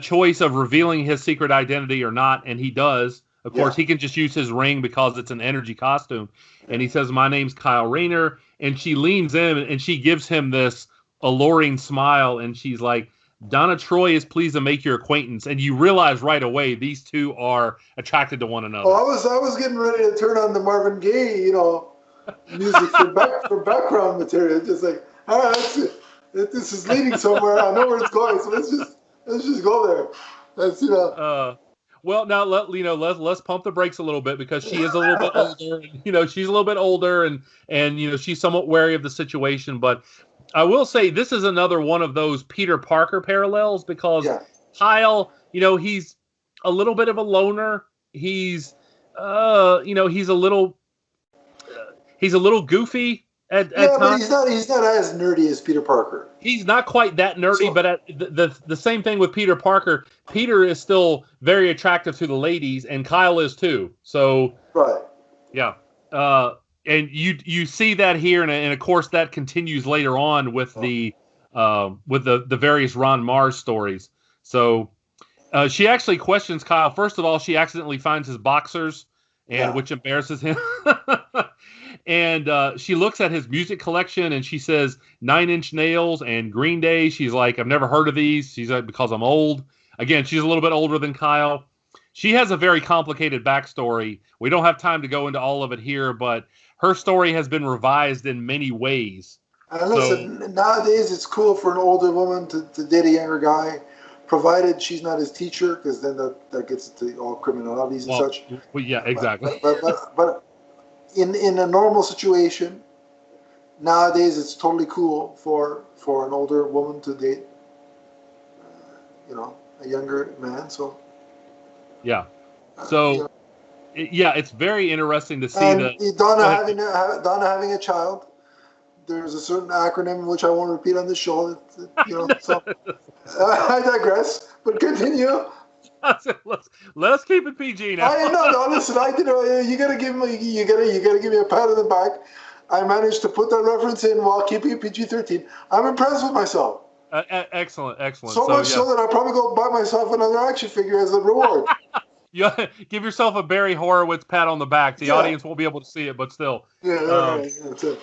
choice of revealing his secret identity or not, and he does. Of course, he can just use his ring because it's an energy costume. And he says, "My name's Kyle Rayner," and she leans in and she gives him this alluring smile, and she's like, "Donna Troy is pleased to make your acquaintance." And you realize right away these two are attracted to one another. Oh, I was getting ready to turn on the Marvin Gaye, music for background material. Just like, all right, that's it. This is leading somewhere. I know where it's going, so let's just go there. That's Well, now let's pump the brakes a little bit, because she is a little bit older. She's a little bit older, and she's somewhat wary of the situation. But I will say this is another one of those Peter Parker parallels, because Kyle, he's a little bit of a loner. He's he's a little goofy at times. But he's not as nerdy as Peter Parker. He's not quite that nerdy, but the same thing with Peter Parker. Peter is still very attractive to the ladies, and Kyle is too. So right, yeah, and you see that here, and of course that continues later on with the various Ron Mars stories. So she actually questions Kyle. First of all, she accidentally finds his boxers, which embarrasses him. And she looks at his music collection, and she says 9 Inch Nails and Green Day. She's like, "I've never heard of these." She's like, "Because I'm old." Again, she's a little bit older than Kyle. She has a very complicated backstory. We don't have time to go into all of it here, but her story has been revised in many ways. And listen, nowadays it's cool for an older woman to date a younger guy, provided she's not his teacher, because then that gets into all criminalities and such. Well, yeah, exactly. But in a normal situation, nowadays it's totally cool for an older woman to date, a younger man. So yeah, so it's very interesting to see that Donna having a child. There's a certain acronym which I won't repeat on the show. So I digress. But continue. Let's keep it PG now. No, listen. You gotta give me a pat on the back. I managed to put that reference in while keeping it PG-13. I'm impressed with myself. Excellent. So much so that I'll probably go buy myself another action figure as a reward. You give yourself a Barry Horowitz pat on the back. The audience won't be able to see it, but still. Yeah, right. That's it.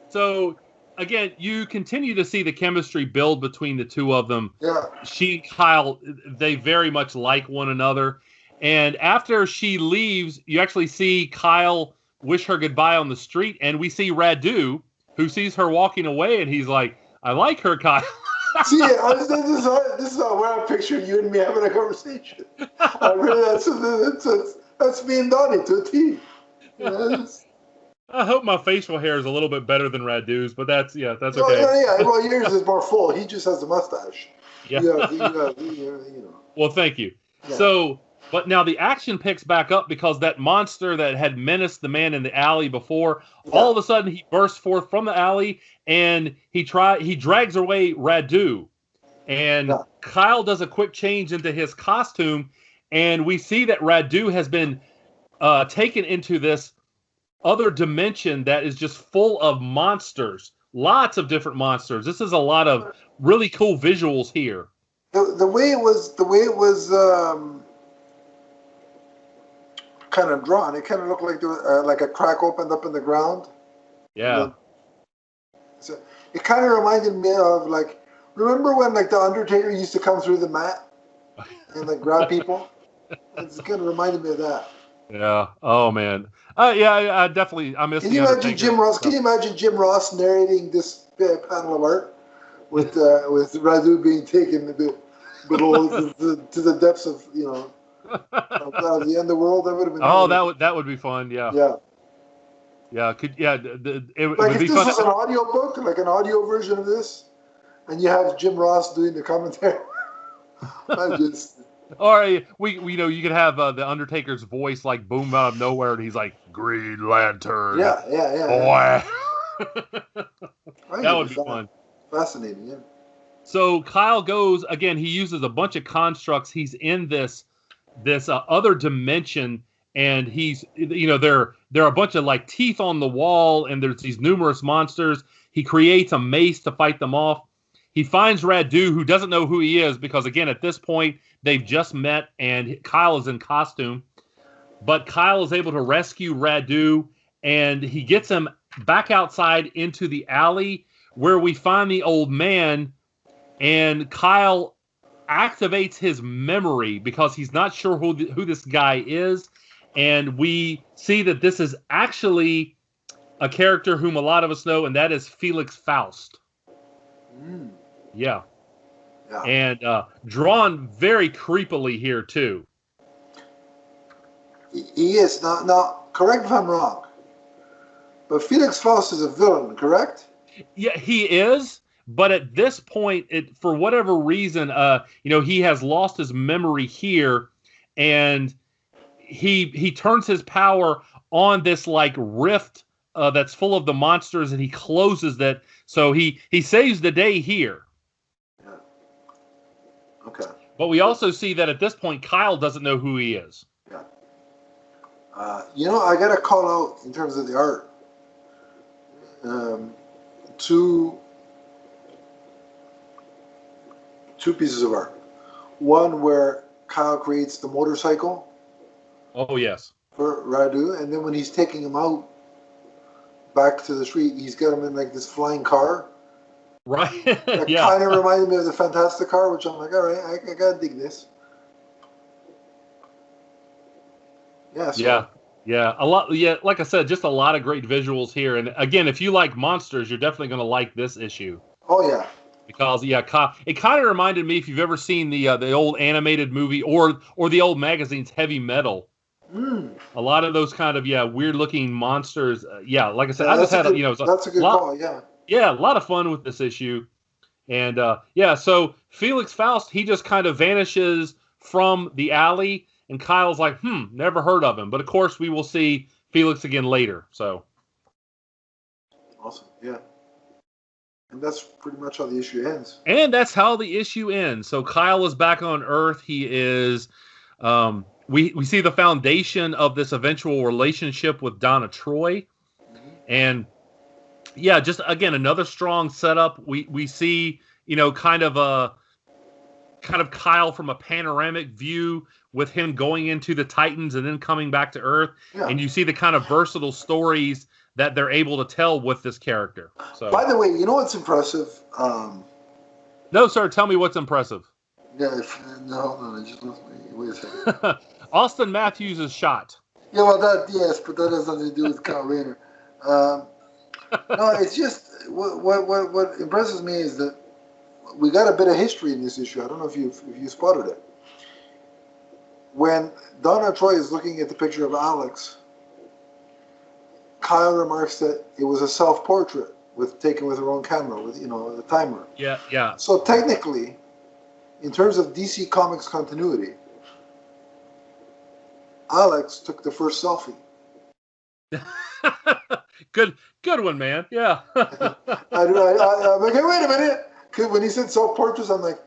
So, again, you continue to see the chemistry build between the two of them. Yeah. She and Kyle, they very much like one another. And after she leaves, you actually see Kyle wish her goodbye on the street, and we see Radu, who sees her walking away, and he's like, "I like her, Kyle." See, this is where I picture you and me having a conversation. That's me and Donnie to a T. I hope my facial hair is a little bit better than Radu's, but that's okay. Yeah. Well, yours is more full. He just has a mustache. Yeah. You know. Well, thank you. Yeah. So, but now the action picks back up because that monster that had menaced the man in the alley before, all of a sudden he bursts forth from the alley and he drags away Radu. And Kyle does a quick change into his costume, and we see that Radu has been taken into this other dimension that is just full of monsters. Lots of different monsters. This is a lot of really cool visuals here. The way it was kind of drawn, it kind of looked like there was, like a crack opened up in the ground. Yeah. So it kind of reminded me of, like, remember when, like, the Undertaker used to come through the mat and, like, grab people? It's kind of reminded me of that. Yeah. Oh man. I definitely I miss. Can you imagine Jim Ross? Can you imagine Jim Ross narrating this panel of art with Radu being taken a bit below to the depths of of the underworld? That would have been. Oh, that would be fun. Yeah. Yeah. Yeah. It Like would if be this fun. was an audio book, like an audio version of this, and you have Jim Ross doing the commentary. I just. Or you could have the Undertaker's voice like boom out of nowhere, and he's like Green Lantern. Yeah. Boy. That would be fun. Fascinating, yeah. So Kyle goes again. He uses a bunch of constructs. He's in this other dimension, and he's there are a bunch of like teeth on the wall, and there's these numerous monsters. He creates a mace to fight them off. He finds Radu, who doesn't know who he is because, again, at this point, they've just met, and Kyle is in costume. But Kyle is able to rescue Radu, and he gets him back outside into the alley where we find the old man, and Kyle activates his memory because he's not sure who this guy is. And we see that this is actually a character whom a lot of us know, and that is Felix Faust. Mm. Yeah. And drawn very creepily here, too. He is. Now, correct if I'm wrong, but Felix Faust is a villain, correct? Yeah, he is. But at this point, for whatever reason, he has lost his memory here, and he turns his power on this, like, rift that's full of the monsters, and he closes that. So he saves the day here. Okay. But we also see that at this point, Kyle doesn't know who he is. Yeah. I got to call out in terms of the art. Two pieces of art. One where Kyle creates the motorcycle. Oh, yes. For Radu. And then when he's taking him out back to the street, he's got him in like this flying car. Right. That Yeah. kind of reminded me of the Fantastic Car, which I'm like, all right, I gotta dig this. Yeah. So. Yeah. A lot. Yeah. Like I said, just a lot of great visuals here. And again, if you like monsters, you're definitely going to like this issue. Oh yeah. Because it kind of reminded me, if you've ever seen the old animated movie or the old magazines, Heavy Metal. Mm. A lot of those kind of weird looking monsters. Like I said, Yeah, I just had that's a good call. Yeah. Yeah, a lot of fun with this issue. And so Felix Faust, he just kind of vanishes from the alley, and Kyle's like, never heard of him. But of course, we will see Felix again later. So awesome, yeah. And that's pretty much how the issue ends. And that's how the issue ends. So Kyle is back on Earth. He is. We see the foundation of this eventual relationship with Donna Troy, and. Yeah, just again another strong setup. We see kind of Kyle from a panoramic view with him going into the Titans and then coming back to Earth, and you see the kind of versatile stories that they're able to tell with this character. So, by the way, you know what's impressive? No, sir. Tell me what's impressive. Yeah, no, just wait a second. Austin Matthews is shot. Yeah, well, yes, but that has nothing to do with Kyle Rayner. No, it's just what impresses me is that we got a bit of history in this issue. I don't know if you spotted it. When Donna Troy is looking at the picture of Alex, Kyle remarks that it was a self-portrait taken with her own camera with the timer. Yeah. So technically, in terms of DC Comics continuity, Alex took the first selfie. Good one, man. Yeah. I'm like, hey, wait a minute. Because when he said self-portraits, I'm like,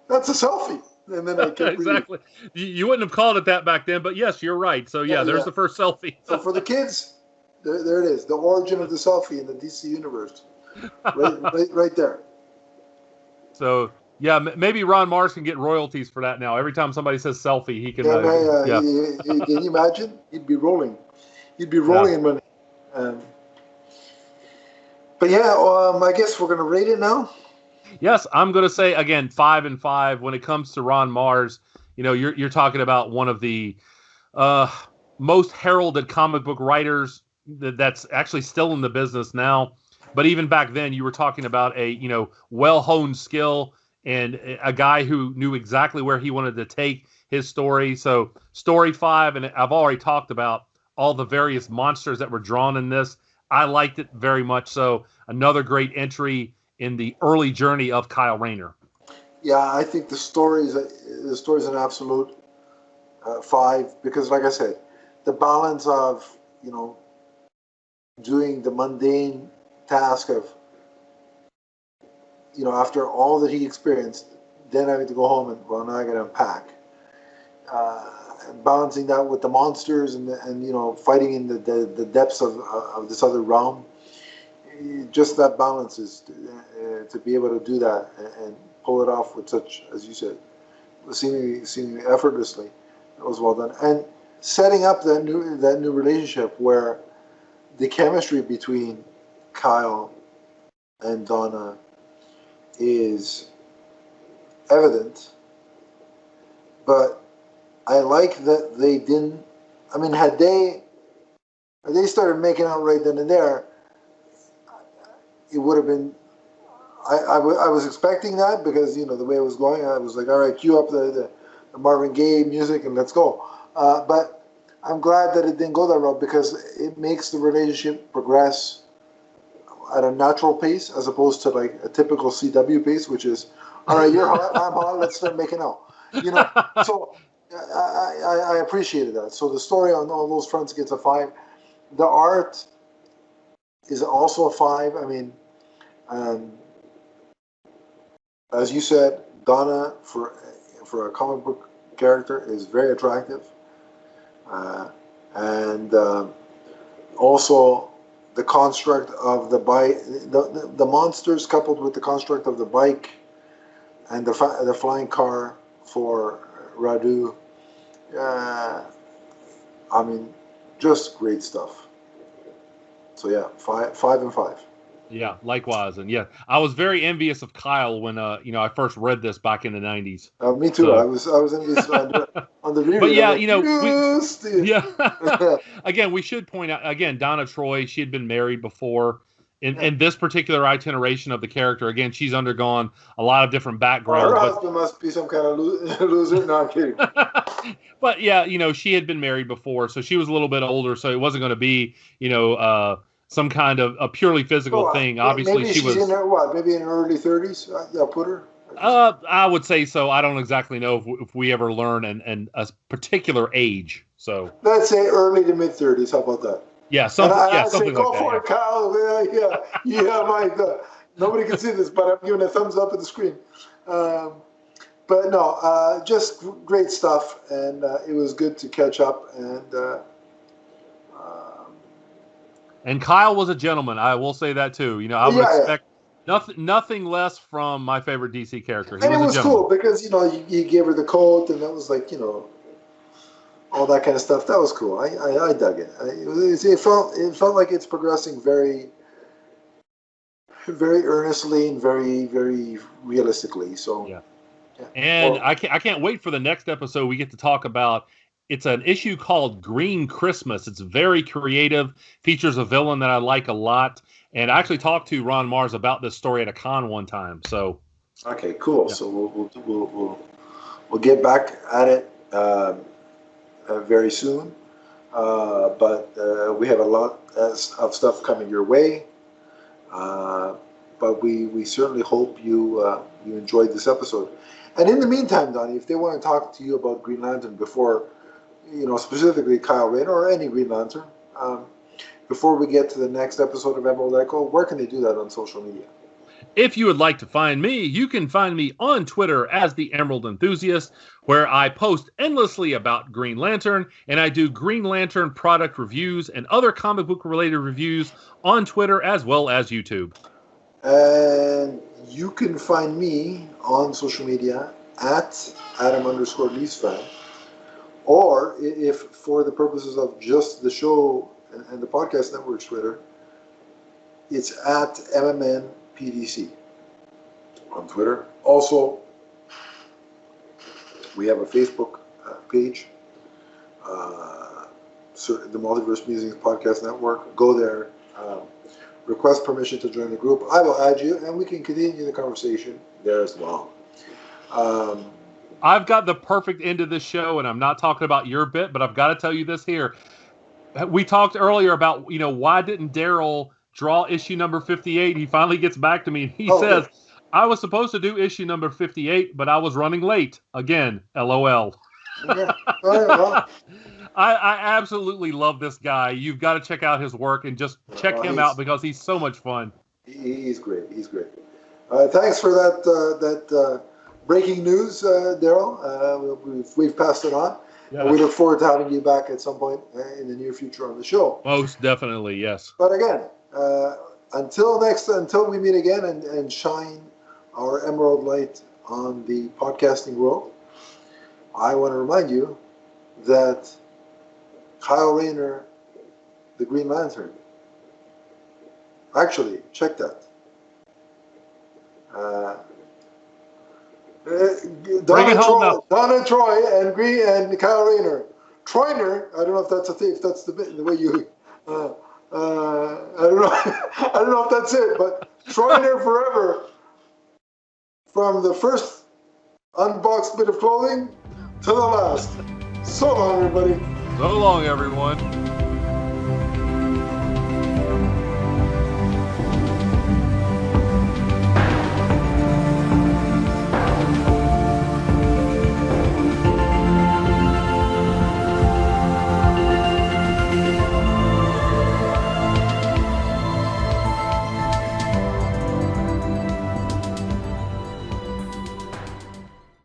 that's a selfie. And then I kept exactly. You wouldn't have called it that back then, but yes, you're right. So there's the first selfie. So for the kids, there it is. The origin of the selfie in the DC universe. Right there. So yeah, maybe Ron Mars can get royalties for that now. Every time somebody says selfie, he can. Can you imagine? He'd be rolling. He'd be rolling in money. But yeah, I guess we're gonna rate it now. Yes, I'm gonna say again 5 and 5 when it comes to Ron Mars. You know, you're talking about one of the most heralded comic book writers that's actually still in the business now. But even back then, you were talking about a well-honed skill and a guy who knew exactly where he wanted to take his story. So story 5, and I've already talked about all the various monsters that were drawn in this. I liked it very much. So another great entry in the early journey of Kyle Rayner. Yeah, I think the story's an absolute 5 because, like I said, the balance of doing the mundane task of after all that he experienced, then having to go home and now I got to unpack. Balancing that with the monsters and fighting in the depths of this other realm. Just that balance is to be able to do that and pull it off with such, as you said, seemingly effortlessly. That was well done. And setting up that new relationship where the chemistry between Kyle and Donna is evident, but I like that they didn't. I mean, had they started making out right then and there, it would have been. I was expecting that because the way it was going, I was like, all right, cue up the Marvin Gaye music and let's go. But I'm glad that it didn't go that route because it makes the relationship progress at a natural pace as opposed to like a typical CW pace, which is, all right, you're hot, I'm hot, let's start making out. So I appreciated that. So the story on all those fronts gets a 5. The art is also a 5. I mean, as you said, Donna for a comic book character is very attractive, and also the construct of the bike, the monsters coupled with the construct of the bike and the flying car for Radu. I mean, just great stuff. So yeah, 5 and 5. Yeah, likewise, and yeah, I was very envious of Kyle when I first read this back in the 90s. Me too. So. I was envious on the reread. But yeah, like, again, we should point out again, Donna Troy. She had been married before. In this particular iteration of the character, again, she's undergone a lot of different backgrounds. Her husband must be some kind of loser. No, I'm kidding. But yeah, she had been married before, so she was a little bit older, so it wasn't going to be, some kind of a purely physical thing. Obviously, maybe she was in her, maybe in her early 30s. I'll put her. I would say so. I don't exactly know if we ever learn and a particular age. So let's say early to mid 30s. How about that? Yeah, something like that. Go for it, Kyle. Yeah, Mike. Nobody can see this, but I'm giving a thumbs up at the screen. But no, just great stuff, and it was good to catch up. And Kyle was a gentleman. I will say that too. I would expect nothing less from my favorite DC character. And it was cool because you gave her the coat, and that was like all that kind of stuff. That was cool. I dug it. It felt like it's progressing very, very earnestly and very, very realistically. So yeah. And I can't wait for the next episode. We get to talk about. It's an issue called Green Christmas. It's very creative. Features a villain that I like a lot. And I actually talked to Ron Mars about this story at a con one time. So okay, cool. Yeah. So we'll get back at it very soon. But we have a lot of stuff coming your way. But we certainly hope you enjoyed this episode. And in the meantime, Donnie, if they want to talk to you about Green Lantern before, specifically Kyle Rayner or any Green Lantern, before we get to the next episode of Emerald Echo, where can they do that on social media? If you would like to find me, you can find me on Twitter as the Emerald Enthusiast, where I post endlessly about Green Lantern, and I do Green Lantern product reviews and other comic book related reviews on Twitter as well as YouTube. And you can find me on social media at Adam_LeafsFan. Or if for the purposes of just the show and the podcast network's Twitter, it's at MMNPDC on Twitter. Also, we have a Facebook page, the Multiverse Musings Podcast Network. Go there, request permission to join the group. I will add you, and we can continue the conversation there as well. I've got the perfect end of this show, and I'm not talking about your bit, but I've got to tell you this here. We talked earlier about, why didn't Daryl draw issue number 58? He finally gets back to me, and he says, I was supposed to do issue number 58, but I was running late. Again, LOL. Yeah. All right, well. I absolutely love this guy. You've got to check out his work and just check him out because he's so much fun. He's great. He's great. Thanks for that breaking news, Daryl. We've passed it on. Yeah. We look forward to having you back at some point in the near future on the show. Most definitely, yes. But again, until we meet again and shine our emerald light on the podcasting world, I want to remind you that Kyle Rayner, the Green Lantern. Actually, check that. Donna Troy and Kyle Rayner. Troyner, I don't know if that's a thing, if that's the way you. I don't know. I don't know if that's it, but Troyner forever. From the first unboxed bit of clothing to the last. So long, everybody. So long, everyone.